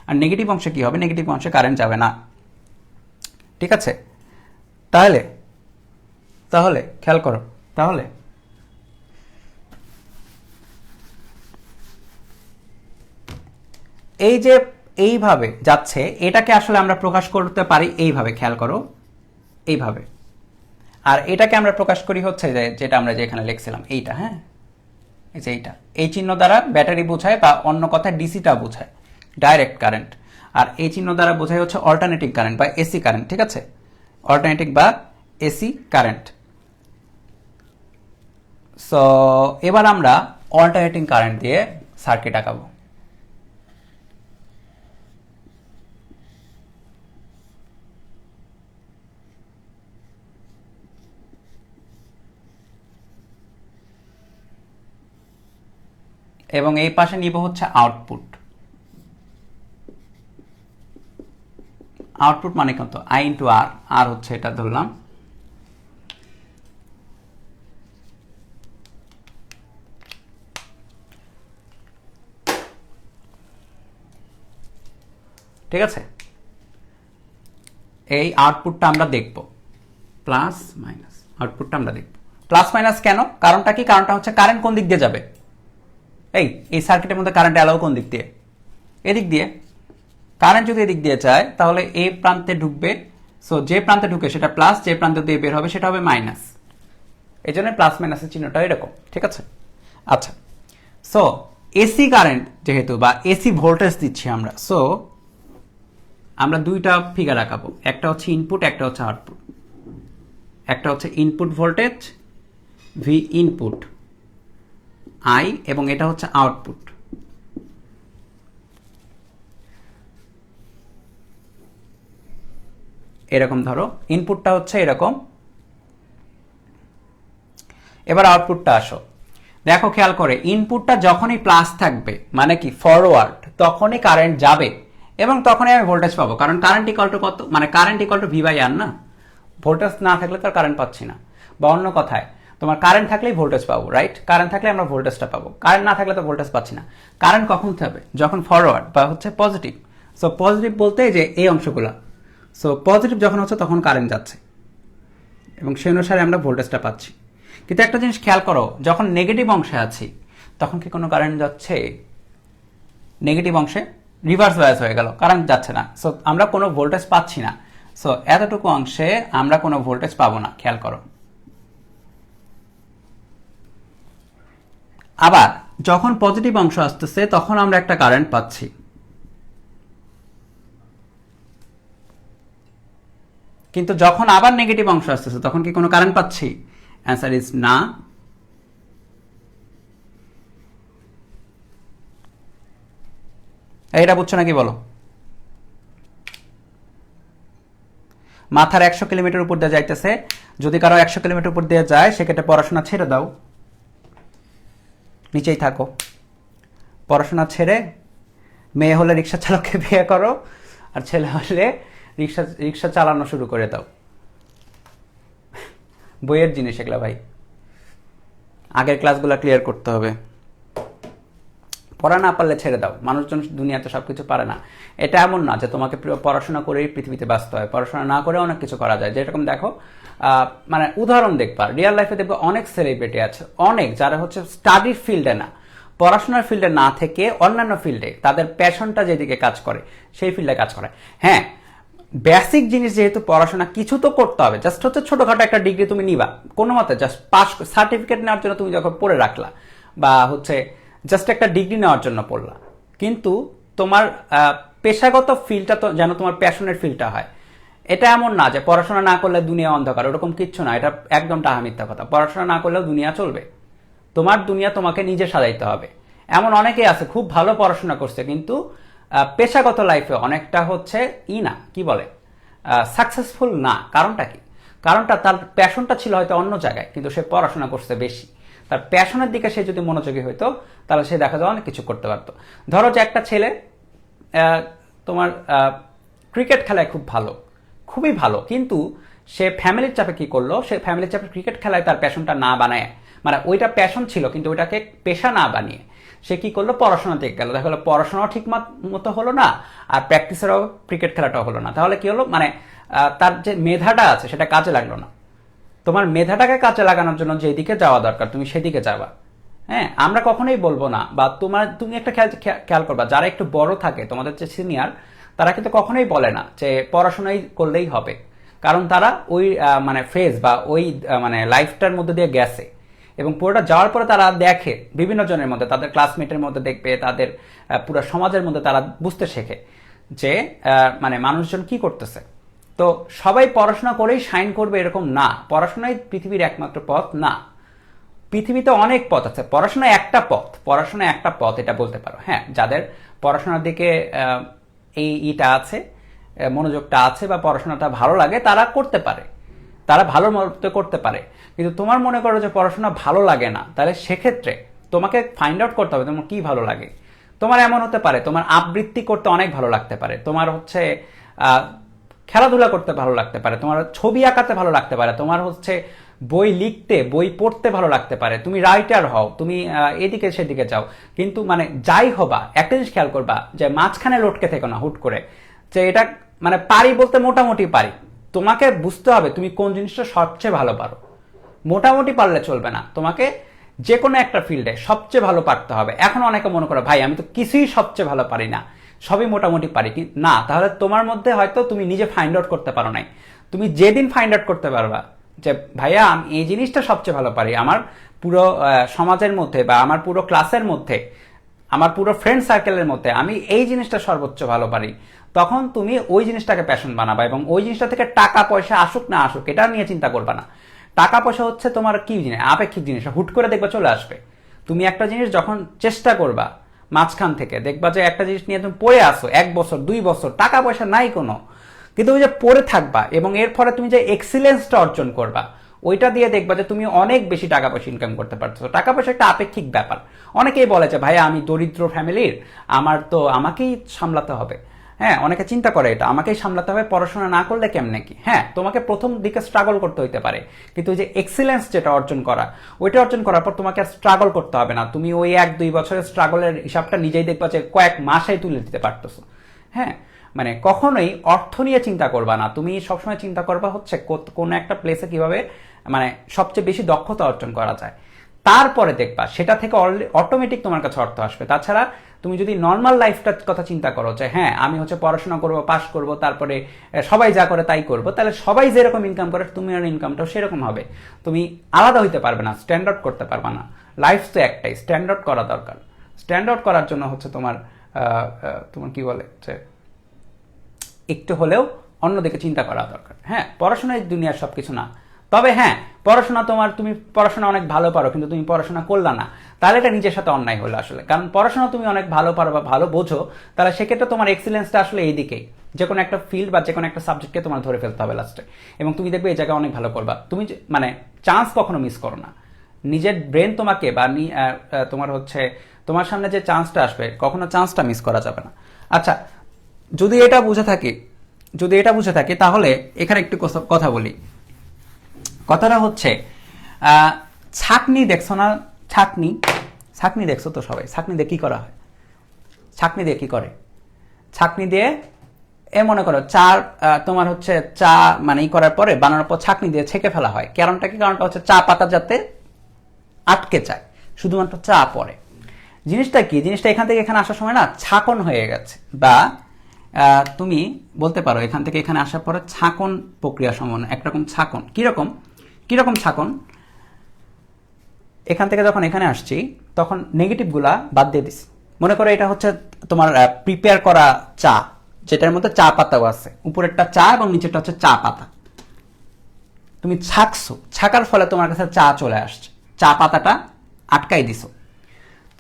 আর নেগেটিভ অংশে কি হবে? নেগেটিভ অংশে কারেন্ট যাবে না। ঠিক আছে, তাহলে খেয়াল করো, তাহলে এই যে এইভাবে যাচ্ছে এটাকে আসলে আমরা প্রকাশ করতে পারি এইভাবে, খেয়াল করো, এইভাবে। আর এটাকে আমরা প্রকাশ করি হচ্ছে যেটা আমরা যেখানে লিখছিলাম এইটা। হ্যাঁ, এই যে এইটা, এই চিহ্ন দ্বারা ব্যাটারি বোঝায়, বা অন্য কথায় ডিসিটা বোঝায়, ডাইরেক্ট কারেন্ট। আর এই চিহ্ন দ্বারা বোঝায় হচ্ছে অল্টারনেটিং কারেন্ট বা এসি কারেন্ট। ঠিক আছে, অল্টারনেটিং বা এসি কারেন্ট। সো এবার আমরা অল্টারনেটিং কারেন্ট দিয়ে সার্কিট আঁকাবো। এবং এই পাশে নিব হচ্ছে আউটপুট। আউটপুট মানে কত? আই ইন্টু আর, আর হচ্ছে এটা ধরলাম। ঠিক আছে, এই আউটপুটটা আমরা দেখব, প্লাস মাইনাস আউটপুটটা আমরা দেখব। প্লাস মাইনাস কেন? কারণটা কি? কারণটা হচ্ছে কারেন্ট কোন দিক দিয়ে যাবে? এই সার্কিটের মধ্যে কারেন্ট অ্যালাউ কোন দিক দিয়ে? এদিক দিয়ে। কারেন্ট যদি এদিক দিয়ে যায় তাহলে এই প্রান্তে ঢুকবে। সো যে প্রান্তে ঢুকে সেটা প্লাস, যে প্রান্ত দিয়ে বের হবে সেটা হবে মাইনাস। এই জন্য প্লাস মাইনাসের চিহ্নটা এরকম। ঠিক আছে, আচ্ছা। সো এসি কারেন্ট যেহেতু বা এসি ভোল্টেজ দিচ্ছি আমরা, সো আমরা দুইটা ফিগার আঁকাবো, একটা হচ্ছে ইনপুট, একটা হচ্ছে আউটপুট। একটা হচ্ছে input voltage V input I, এবং এটা হচ্ছে আউটপুট। এরকম ধরো, ইনপুটটা হচ্ছে এরকম, এবার আউটপুটটা আসো। দেখো খেয়াল করে, ইনপুটটা যখনই প্লাস থাকবে মানে কি ফরওয়ার্ড, তখনই কারেন্ট যাবে এবং তখনই আমি ভোল্টেজ পাবো, কারণ কারেন্ট ইকুয়াল টু কত? মানে current equal to V by R না? ভোল্টেজ না থাকলে তো কারেন্ট পাচ্ছি না। বা অন্য কথায় তোমার কারেন্ট থাকলেই ভোল্টেজ পাবো, রাইট? কারেন্ট থাকলে আমরা ভোল্টেজটা পাবো, কারেন্ট না থাকলে তো ভোল্টেজ পাচ্ছি না। কারেন্ট কখন থাকবে? যখন ফরওয়ার্ড বা হচ্ছে পজিটিভ। সো পজিটিভ বলতে যে এই অংশগুলা, সো পজিটিভ যখন হচ্ছে তখন কারেন্ট যাচ্ছে এবং সেই অনুসারে আমরা ভোল্টেজটা পাচ্ছি। কিন্তু একটা জিনিস খেয়াল করো, যখন নেগেটিভ অংশে আছি তখন কি কোনো কারেন্ট যাচ্ছে? নেগেটিভ অংশে রিভার্স বায়াস হয়ে গেল, কারেন্ট যাচ্ছে না। সো আমরা কোনো ভোল্টেজ পাচ্ছি না। সো এতটুকু অংশে আমরা কোনো ভোল্টেজ পাবো না, খেয়াল করো। আবার যখন পজিটিভ অংশ আসতেছে তখন আমরা একটা কারেন্ট পাচ্ছি, কিন্তু যখন আবার নেগেটিভ অংশ আসতেছে তখন কি কোনো কারেন্ট পাচ্ছি? অ্যান্সার ইজ না। এটা বুঝছো নাকি বলো? মাথার 100 কিলোমিটার উপর দিয়ে যাইতেছে, যদি কারো 100 কিলোমিটার উপর দিয়ে যায় সেক্ষেত্রে পড়াশোনা ছেড়ে দাও, নিচেই থাকো। পড়াশোনা ছেড়ে মেয়ে হলে রিক্সা চালককে বিয়ে করো, আর ছেলে হলে রিক্সা চালানো শুরু করে দাও। বইয়ের জিনিস এগুলা ভাই, আগের ক্লাসগুলো ক্লিয়ার করতে হবে। পড়া না পারলে ছেড়ে দাও, মানুষজন দুনিয়াতে সবকিছু পারে না। এটা এমন না যে তোমাকে পড়াশোনা করেই পৃথিবীতে বাঁচতে হয়, পড়াশোনা না করে অনেক কিছু করা যায়। যেরকম দেখো, মানে উদাহরণ দেখবা, রিয়েল লাইফে দেখবে অনেক সেলিব্রিটি আছে, অনেক যারা হচ্ছে স্টাডির ফিল্ডে না, পড়াশোনার ফিল্ডে না থেকে অন্যান্য ফিল্ডে তাদের প্যাশনটা যেদিকে কাজ করে সেই ফিল্ডে কাজ করে। হ্যাঁ, বেসিক জিনিস যেহেতু পড়াশোনা কিছু তো করতে হবে, জাস্ট হচ্ছে ছোটখাটো একটা ডিগ্রি তুমি নিবা কোনো মতে, জাস্ট পাস সার্টিফিকেট নেওয়ার জন্য তুমি যখন পড়ে রাখলা, বা হচ্ছে জাস্ট একটা ডিগ্রি নেওয়ার জন্য পড়লা, কিন্তু তোমার পেশাগত ফিল্ডটা তো যেন তোমার প্যাশনের ফিল্ডটা হয়। এটা এমন না যে পড়াশোনা না করলে দুনিয়া অন্ধকার, ওরকম কিচ্ছু না, এটা একদম টাহা মিথ্যা কথা। পড়াশোনা না করলেও দুনিয়া চলবে, তোমার দুনিয়া তোমাকে নিজে সাজাইতে হবে। এমন অনেকেই আছে খুব ভালো পড়াশোনা করছে, কিন্তু পেশাগত লাইফে অনেকটা হচ্ছে না, কি বলে, সাকসেসফুল না। কারণটা কি? কারণটা তার প্যাশনটা ছিল হয়তো অন্য জায়গায়, কিন্তু সে পড়াশোনা করছে বেশি। তার প্যাশনের দিকে সে যদি মনোযোগী হইতো তাহলে সে দেখা যায় অনেক কিছু করতে পারতো। ধরো যে একটা ছেলে তোমার ক্রিকেট খেলায় খুব ভালো, খুবই ভালো, কিন্তু সে ফ্যামিলির চাপে কি করলো, সে ফ্যামিলির চাপে ক্রিকেট খেলায় তার প্যাশনটা না বানায়, মানে ওইটা প্যাশন ছিল কিন্তু ওইটাকে পেশা না বানিয়ে সে কি করলো, পড়াশোনা থেকে গেল। দেখা গেলো পড়াশোনাও ঠিক মতো হলো না, আর প্র্যাকটিসেরও ক্রিকেট খেলাটাও হলো না। তাহলে কি হলো, মানে তার যে মেধাটা আছে সেটা কাজে লাগলো না। তোমার মেধাটাকে কাজে লাগানোর জন্য যেদিকে যাওয়া দরকার তুমি সেদিকে যাবা। হ্যাঁ, আমরা কখনোই বলবো না, বা তুমি একটা খেয়াল করবা, যারা একটু বড় থাকে তোমাদের যে সিনিয়র, তারা কিন্তু কখনোই বলে না যে পড়াশোনাই করলেই হবে, কারণ তারা ওই মানে ফেজ বা ওই মানে লাইফটার মধ্যে দিয়ে গেছে, এবং পুরোটা যাওয়ার পরে তারা দেখে বিভিন্ন জনের মধ্যে, তাদের ক্লাসমেটের মধ্যে দেখবে, তাদের পুরো সমাজের মধ্যে তারা বুঝতে শেখে যে মানে মানুষজন কি করতেছে। তো সবাই পড়াশোনা করেই শাইন করবে এরকম না, পড়াশোনাই পৃথিবীর একমাত্র পথ না। পৃথিবীতে অনেক পথ আছে, পড়াশোনা একটা পথ, পড়াশোনা একটা পথ এটা বলতে পারো। হ্যাঁ, যাদের পড়াশোনার দিকে ইটা আছে, মনোযোগটা আছে, বা পড়াশোনাটা ভালো লাগে, তারা করতে পারে, তারা ভালো মতো করতে পারে। কিন্তু তোমার মনে করো যে পড়াশোনা ভালো লাগে না, তাহলে সেক্ষেত্রে তোমাকে ফাইন্ড আউট করতে হবে তোমার কি ভালো লাগে। তোমার এমন হতে পারে তোমার আবৃত্তি করতে অনেক ভালো লাগতে পারে, তোমার হচ্ছে খেলাধুলা করতে ভালো লাগতে পারে, তোমার ছবি আঁকাতে ভালো লাগতে পারে, তোমার হচ্ছে বই লিখতে, বই পড়তে ভালো লাগতে পারে, তুমি রাইটার হও, তুমি এদিকে সেদিকে যাও। কিন্তু মানে যাই হবা, একটা জিনিস খেয়াল করবা যে মাঝখানে লটকে থেকো না হুট করে, যে এটা মানে পারি বলতে মোটামুটি পারি। তোমাকে বুঝতে হবে তুমি কোন জিনিসটা সবচেয়ে ভালো পারো। মোটামুটি পারলে চলবে না, তোমাকে যে কোনো একটা ফিল্ডে সবচেয়ে ভালো পারতে হবে। এখন অনেকে মনে করে ভাই আমি তো কিছুই সবচেয়ে ভালো পারি না, সবই মোটামুটি পারি না, তাহলে তোমার মধ্যে হয়তো তুমি নিজে ফাইন্ড আউট করতে পারো নাই। তুমি যেদিন ফাইন্ড আউট করতে পারবা যে ভাইয়া আমি এই জিনিসটা সবচেয়ে ভালো পারি, আমার পুরো সমাজের মধ্যে বা আমার পুরো ক্লাসের মধ্যে, আমার পুরো ফ্রেন্ড সার্কেলের মধ্যে আমি এই জিনিসটা সর্বোচ্চ ভালো পারি, তখন তুমি ওই জিনিসটাকে প্যাশন বানাবা, এবং ওই জিনিসটা থেকে টাকা পয়সা আসুক না আসুক এটা নিয়ে চিন্তা করবা না। টাকা পয়সা হচ্ছে তোমার কি জিনিস, আপেক্ষিক জিনিস, হুট করে দেখবা চলে আসবে। তুমি একটা জিনিস যখন চেষ্টা করবা মাঝখান থেকে, দেখবা যে একটা জিনিস নিয়ে তুমি পড়ে আসো 1 বছর 2 বছর, টাকা পয়সা নাই কোনো, কিন্তু ওই যে পড়ে থাকবা এবং এর ফলে তুমি যে এক্সিলেন্সটা অর্জন করবা, ওইটা দিয়ে দেখবা যে তুমি অনেক বেশি টাকা পয়সা ইনকাম করতে পারছো। টাকা পয়সা একটা আপেক্ষিক ব্যাপার। অনেকেই বলে যে ভাই আমি দরিদ্র ফ্যামিলির, আমার তো আমাকেই সামলাতে হবে। হ্যাঁ, অনেকে চিন্তা করে এটা আমাকেই সামলাতে হবে, পড়াশোনা না করলে কেমনে কি। হ্যাঁ, তোমাকে প্রথম দিকে স্ট্রাগল করতে হইতে পারে, কিন্তু ওই যে এক্সিলেন্স যেটা অর্জন করা, ওইটা অর্জন করার পর তোমাকে আর স্ট্রাগল করতে হবে না। তুমি ওই 1-2 বছরের স্ট্রাগলের হিসাবটা নিজেই দেখবা যে কয়েক মাসেই তুলে দিতে পারতেছো। হ্যাঁ, মানে কখনোই অর্থ নিয়ে চিন্তা করবা না, তুমি সবসময় চিন্তা করবা হচ্ছে কোন একটা প্লেসে কিভাবে মানে সবচেয়ে বেশি দক্ষতা অর্জন করা যায়। তারপরে দেখবা সেটা থেকে অটোমেটিক তোমার কাছে অর্থ আসবে। তাছাড়া তুমি যদি নর্মাল লাইফটার কথা চিন্তা করো যে হ্যাঁ আমি হচ্ছে পড়াশোনা করবো, পাস করব, তারপরে সবাই যা করে তাই করবো, তাহলে সবাই যেরকম ইনকাম করে তুমি আর ইনকামটাও সেরকম হবে। তুমি আলাদা হইতে পারবে না, স্ট্যান্ড আউট করতে পারবে না। লাইফ তো একটাই, স্ট্যান্ড আউট করা দরকার। স্ট্যান্ড আউট করার জন্য হচ্ছে তোমার তোমার কি বলে যে একটু হলেও অন্যদিকে চিন্তা করা দরকার। হ্যাঁ, পড়াশোনায় দুনিয়ার সবকিছু না। তবে হ্যাঁ, পড়াশোনা তুমি পড়াশোনা অনেক ভালো পারো কিন্তু তুমি পড়াশোনা করলা না, তাহলে এটা নিজের সাথে অন্যায় হলো আসলে। কারণ পড়াশোনা তুমি অনেক ভালো পারো বা ভালো বোঝো, তাহলে সেক্ষেত্রে তোমার এক্সিলেন্সটা আসলে এইদিকেই, যে কোনো একটা ফিল্ড বা যে কোনো একটা সাবজেক্টকে তোমার ধরে ফেলতে হবে লাস্টে, এবং তুমি দেখবে এই জায়গায় অনেক ভালো করবা। তুমি মানে চান্স কখনো মিস করো না। নিজের ব্রেন তোমাকে বা তোমার হচ্ছে তোমার সামনে যে চান্সটা আসবে, কখনো চান্সটা মিস করা যাবে না। আচ্ছা, যদি এটা বুঝে থাকি তাহলে এখানে একটু কথা বলি। কথাটা হচ্ছে ছাঁকনি দেখছো না? ছাঁকনি দেখছো তো সবাই? ছাঁকনি দিয়ে কি করা হয়? ছাঁকনি দিয়ে কি করে? ছাঁকনি দিয়ে মনে করো তোমার হচ্ছে চা মানে করার পরে বানানোর পর ছাঁকনি দিয়ে ছেঁকে ফেলা হয়। কারণটা কি? কারণটা হচ্ছে চা পাতা যাতে আটকে যায়, শুধুমাত্র চা পড়ে। জিনিসটা কি? জিনিসটা এখান থেকে এখানে আসার সময় না ছাঁকন হয়ে গেছে, বা তুমি বলতে পারো এখান থেকে এখানে আসার পরে ছাঁকন প্রক্রিয়া সমান একরকম ছাঁকন। কিরকম ছাঁকন? এখান থেকে যখন এখানে আসছি তখন নেগেটিভগুলা বাদ দিয়ে দিছি। মনে করো এটা হচ্ছে তোমার প্রিপেয়ার করা চা, যেটার মধ্যে চা পাতাও আছে, উপরেরটা চা এবং নিচেরটা হচ্ছে চা পাতা। তুমি ছাঁকছো, ছাঁকার ফলে তোমার কাছে চা চলে আসছে, চা পাতাটা আটকাই দিছো।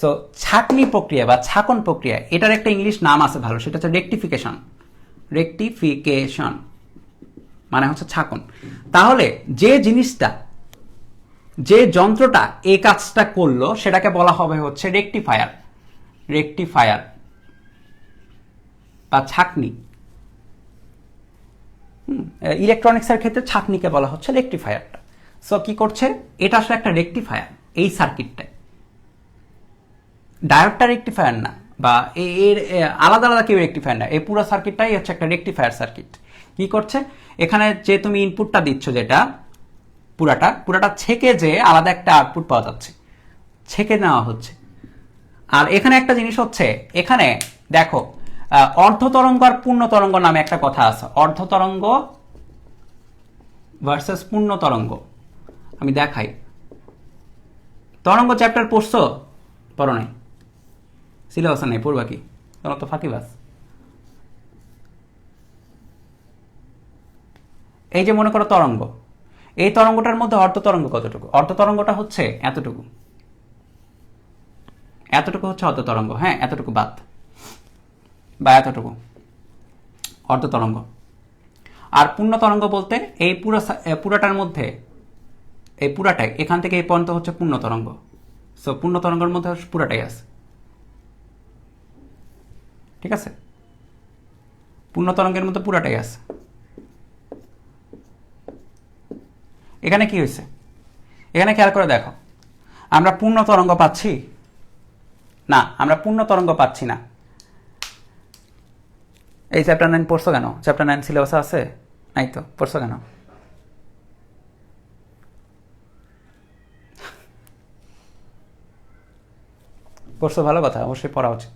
তো ছাঁকনি প্রক্রিয়া বা ছাঁকন প্রক্রিয়া, এটার একটা ইংলিশ নাম আছে ভালো, সেটা হচ্ছে রেকটিফিকেশন, মানে হচ্ছে ছাঁকন। তাহলে যে জিনিসটা, যে যন্ত্রটা এই কাজটা করলো সেটাকে বলা হবে হচ্ছে রেকটিফায়ার বা ছাঁকনি। ইলেকট্রনিক্সের ক্ষেত্রে ছাঁকনিকে বলা হচ্ছে রেকটিফায়ারটা। সো কি করছে? এটা আসলে একটা রেকটিফায়ার এই সার্কিটটায়। ডায়োডটা রেকটিফায়ার না, বা এর আলাদা আলাদা কেউ রেকটিফায়ার না, এই পুরো সার্কিটটাই হচ্ছে একটা রেকটিফায়ার সার্কিট। কি করছে? এখানে যে তুমি ইনপুটটা দিচ্ছ, যেটা পুরাটা ছেঁকে যে আলাদা একটা আউটপুট পাওয়া যাচ্ছে, ছেঁকে নেওয়া হচ্ছে। আর এখানে একটা জিনিস হচ্ছে, এখানে দেখো অর্ধ তরঙ্গ আর পূর্ণ তরঙ্গ নামে একটা কথা আছে। অর্ধ তরঙ্গ ভার্সেস পূর্ণ তরঙ্গ। আমি দেখাই। তরঙ্গ চ্যাপ্টার পড়ছো? পড়ো নাই? সিলেবাস নেই, পড়বা কি? তোমার তো ফাঁকিবাজ। এই যে মনে করো তরঙ্গ, এই তরঙ্গটার মধ্যে অর্ধ তরঙ্গ কতটুকু? অর্ধ তরঙ্গটা হচ্ছে এতটুকু হচ্ছে অর্ধ তরঙ্গ। হ্যাঁ, এতটুকু বাদ, বা এতটুকু অর্ধ তরঙ্গ। আর পূর্ণ তরঙ্গ বলতে এই পুরাটার মধ্যে, এই পুরাটাই এখান থেকে এই পর্যন্ত হচ্ছে পূর্ণ তরঙ্গ। সো পূর্ণ তরঙ্গের মধ্যে পুরাটাই আছে, ঠিক আছে? পূর্ণ তরঙ্গের মধ্যে পুরাটাই আছে। এখানে কি হয়েছে? এখানে খেয়াল করে দেখো, আমরা পূর্ণ তরঙ্গ পাচ্ছি না, আমরা পূর্ণ তরঙ্গ পাচ্ছি না। এই চ্যাপ্টার 9 পড়ছো কেন? চ্যাপ্টার 9 সিলেবাসে আছে? নাই তো, পড়ছো কেন? পড়ছো, ভালো কথা, অবশ্যই পড়া উচিত,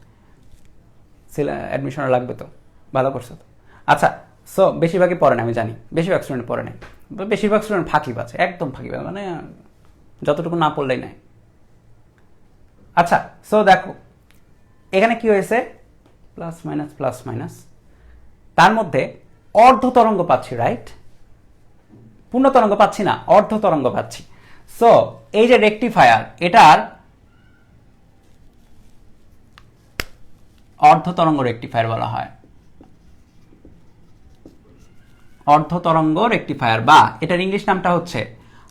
অ্যাডমিশনে লাগবে তো, ভালো করছো তো। আচ্ছা, সো বেশিরভাগই পড়ে না, আমি জানি বেশিরভাগ স্টুডেন্ট পড়ে নাই, বেশিরভাগ স্টুডেন্ট ফাঁকিবাজ, একদম ফাঁকিবাজ, মানে যতটুকু না পড়লেই নাই। আচ্ছা, সো দেখো এখানে কি হয়েছে, প্লাস মাইনাস, তার মধ্যে অর্ধ তরঙ্গ পাচ্ছি, রাইট? পূর্ণ তরঙ্গ পাচ্ছি না, অর্ধ তরঙ্গ পাচ্ছি। সো এই যে রেকটিফায়ার, এটার অর্ধ তরঙ্গ রেকটিফায়ার বলা হয়, অর্ধ তরঙ্গ রেকটিফায়ার, বা এটার ইংলিশ নামটা হচ্ছে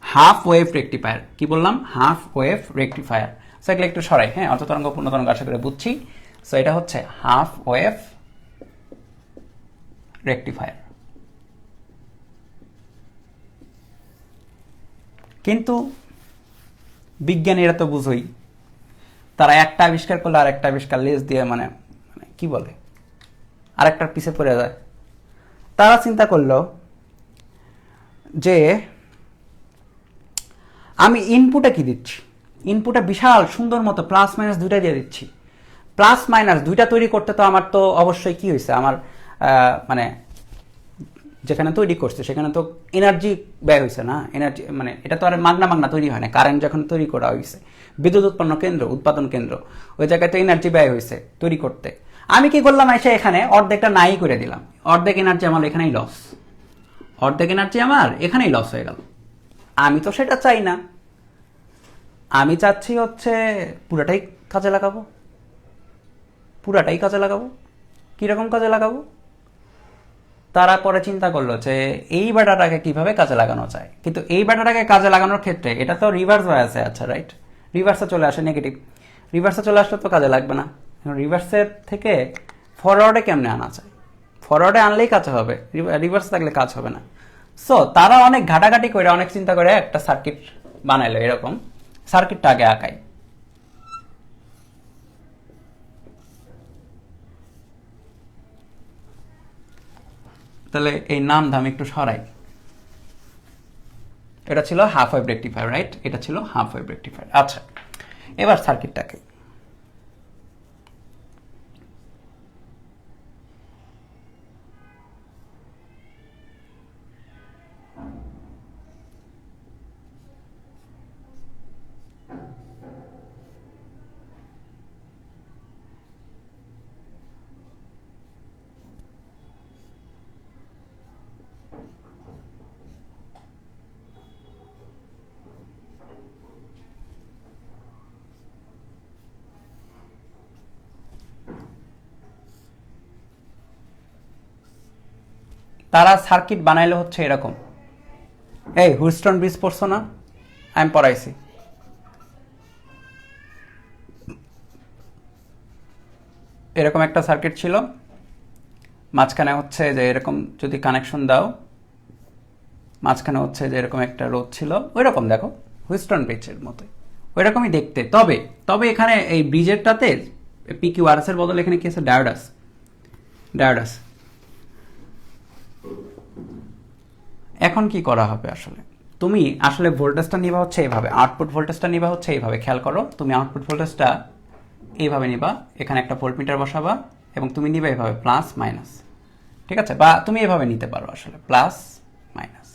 হাফ ওয়েভ রেকটিফায়ার। কি বললাম? Half wave rectifier. সো এগুলো একটু সরাই, হ্যাঁ, অর্ধ তরঙ্গ পূর্ণ তরঙ্গ আশা করে বুঝছি। সো এটা হচ্ছে হাফ ওয়েভ রেকটিফায়ার। কিন্তু বিজ্ঞানীরা তো বুঝোই, তারা একটা আবিষ্কার করলে আর একটা আবিষ্কার লেজ দিয়ে মানে কি বলে আরেকটার পিছে পড়ে যায়। তারা চিন্তা করলো যে আমি ইনপুটে কি দিচ্ছি, ইনপুটে বিশাল সুন্দর মতো প্লাস মাইনাস দুইটা দিয়ে দিচ্ছি। প্লাস মাইনাস দুইটা তৈরি করতে তো আমার তো অবশ্যই কি হয়েছে, আমার মানে যেখানে তৈরি করছে সেখানে তো এনার্জি ব্যয় হয়েছে না, এনার্জি মানে এটা তো আর মাগনা মাগনা তৈরি হয় না, কারেন্ট যখন তৈরি করা হয়েছে বিদ্যুৎ উৎপন্ন কেন্দ্র উৎপাদন কেন্দ্র ওই জায়গায় তো এনার্জি ব্যয় হয়েছে তৈরি করতে। আমি কি করলাম, এসে এখানে অর্ধেকটা নাই করে দিলাম, অর্ধেক এনার্জি আমার এখানেই লস, অর্ধেক এনার্জি আমার এখানেই লস হয়ে গেল। আমি তো সেটা চাই না, আমি চাচ্ছি হচ্ছে পুরাটাই কাজে লাগাবো, পুরাটাই কাজে লাগাবো। কিরকম কাজে লাগাবো? তারা পরে চিন্তা করলো যে এই ব্যাটাটাকে কিভাবে কাজে লাগানো যায়, কিন্তু এই ব্যাটাটাকে কাজে লাগানোর ক্ষেত্রে এটা তো রিভার্স হয়ে আছে, আচ্ছা রাইট, রিভার্সে চলে আসে নেগেটিভ, রিভার্সে চলে আসলে তো কাজে লাগবে না, রিভার্সের থেকে ফরওয়ার্ডে কেমনে আনা যায়, ফরওয়ার্ডে আনলেই কাজ হবে, রিভার্স থাকলে কাজ হবে না। সো তারা অনেক ঘাটাঘাটি করে অনেক চিন্তা করে একটা সার্কিট বানাইলো, এরকম সার্কিটটা আগে আঁকাই। তাহলে এই নাম ধাম একটু সরাই, এটা ছিল হাফ ওয়েভ রেকটিফায়ার রাইট, এটা ছিল হাফ ওয়েভ রেকটিফায়ার। আচ্ছা এবার সার্কিটটাকে তারা সার্কিট বানাইলে হচ্ছে এরকম, এই হুইস্টন ব্রিজ পড়ছো না, আমি পড়াইছি, এরকম একটা সার্কিট ছিল, মাঝখানে হচ্ছে যে এরকম যদি কানেকশন দাও, মাঝখানে হচ্ছে যে এরকম একটা রোদ ছিল, ওই রকম দেখো হুইস্টন ব্রিজের মতোই, ওই রকমই দেখতে। তবে তবে এখানে এই ব্রিজেরটাতে PQRS এর বদলে এখানে কি আছে, ডায়োডাস, ডায়োডাস। এখন কি করা হবে, আসলে তুমি আসলে ভোল্টেজটা নিবা হচ্ছে এইভাবে, আউটপুট ভোল্টেজটা নিবা হচ্ছে এইভাবে, খেয়াল করো, তুমি আউটপুট ভোল্টেজটা এইভাবে নিবা, এখানে একটা ভোল্টমিটার বসাবা এবং তুমি নিবা এইভাবে প্লাস মাইনাস, ঠিক আছে, বা তুমি এভাবে নিতে পারো আসলে প্লাস মাইনাস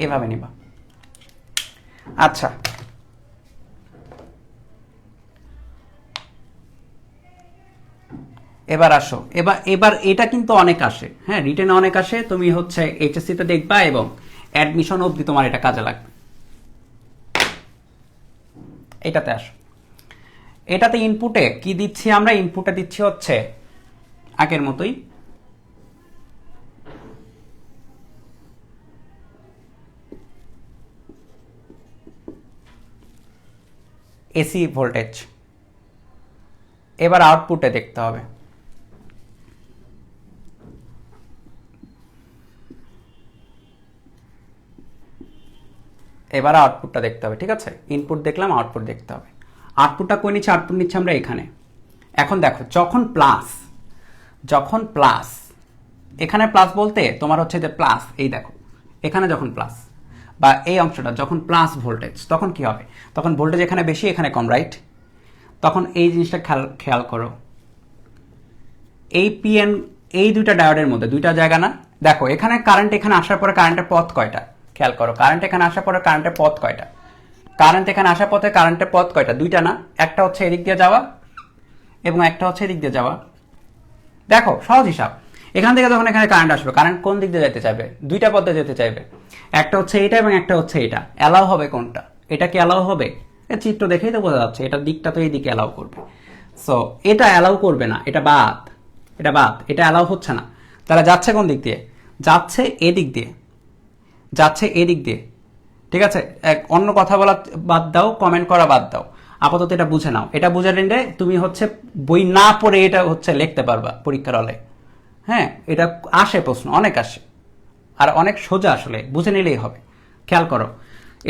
এভাবে নিবা। আচ্ছা এবার আসো, এবার এবার এটা কিন্তু অনেক আসে, হ্যাঁ রিটেনে অনেক আসে, তুমি হচ্ছে HSC তে দেখবা এবং অ্যাডমিশন অবধি তোমার এটা কাজে লাগবে। এটাতে আসো, এটাতে ইনপুটে কি দিচ্ছি আমরা, ইনপুটে দিচ্ছি হচ্ছে আগের মতোই এসি ভোল্টেজ। এবার আউটপুটে দেখতে হবে, এবার আউটপুটটা দেখতে হবে, ঠিক আছে, ইনপুট দেখলাম আউটপুট দেখতে হবে। আউটপুটটা কই নিচ্ছে, আউটপুট নিচ্ছে আমরা এখানে। এখন দেখো যখন প্লাস, যখন প্লাস, এখানে প্লাস বলতে তোমার হচ্ছে যে প্লাস, এই দেখো এখানে যখন প্লাস বা এই অংশটা যখন প্লাস ভোল্টেজ, তখন কি হবে, তখন ভোল্টেজ এখানে বেশি এখানে কম রাইট, তখন এই জিনিসটা খেয়াল করো, এই পিএন এই দুইটা ডায়োডের মধ্যে দুইটা জায়গা না, দেখো এখানে কারেন্ট এখানে আসার পরে কারেন্টের পথ কয়টা, খেয়াল করো, কারেন্ট এখানে আসার পরে কারেন্টের পথ কয়টা, কারেন্ট এখানে আসার পথে কারেন্টের পথ কয়টা, দুইটা না, একটা হচ্ছে এদিক দিয়ে যাওয়া এবং একটা হচ্ছে এদিক দিয়ে যাওয়া। দেখো সহজ হিসাব, এখান থেকে যখন এখানে কারেন্ট আসবে, কারেন্ট কোন দিক দিয়ে যেতে চাইবে, দুইটা পথে যেতে চাইবে, একটা হচ্ছে এটা এবং একটা হচ্ছে এটা, অ্যালাউ হবে কোনটা, এটা কি অ্যালাউ হবে, চিত্র দেখেই তো বোঝা যাচ্ছে এটার দিকটা তো এই দিকে অ্যালাউ করবে, সো এটা অ্যালাউ করবে না, এটা বাদ, এটা বাদ, এটা অ্যালাউ হচ্ছে না, তাহলে যাচ্ছে কোন দিক দিয়ে, যাচ্ছে এদিক দিয়ে, যাচ্ছে এদিক দিয়ে, ঠিক আছে। অন্য কথা বলা বাদ দাও, কমেন্ট করা বাদ দাও, আপাতত এটা বুঝে নাও, এটা বুঝে নিলে তুমি হচ্ছে বই না পড়ে এটা হচ্ছে লিখতে পারবা পরীক্ষার হলে, হ্যাঁ এটা আসে প্রশ্ন অনেক আসে, আর অনেক সোজা, আসলে বুঝে নিলেই হবে। খেয়াল করো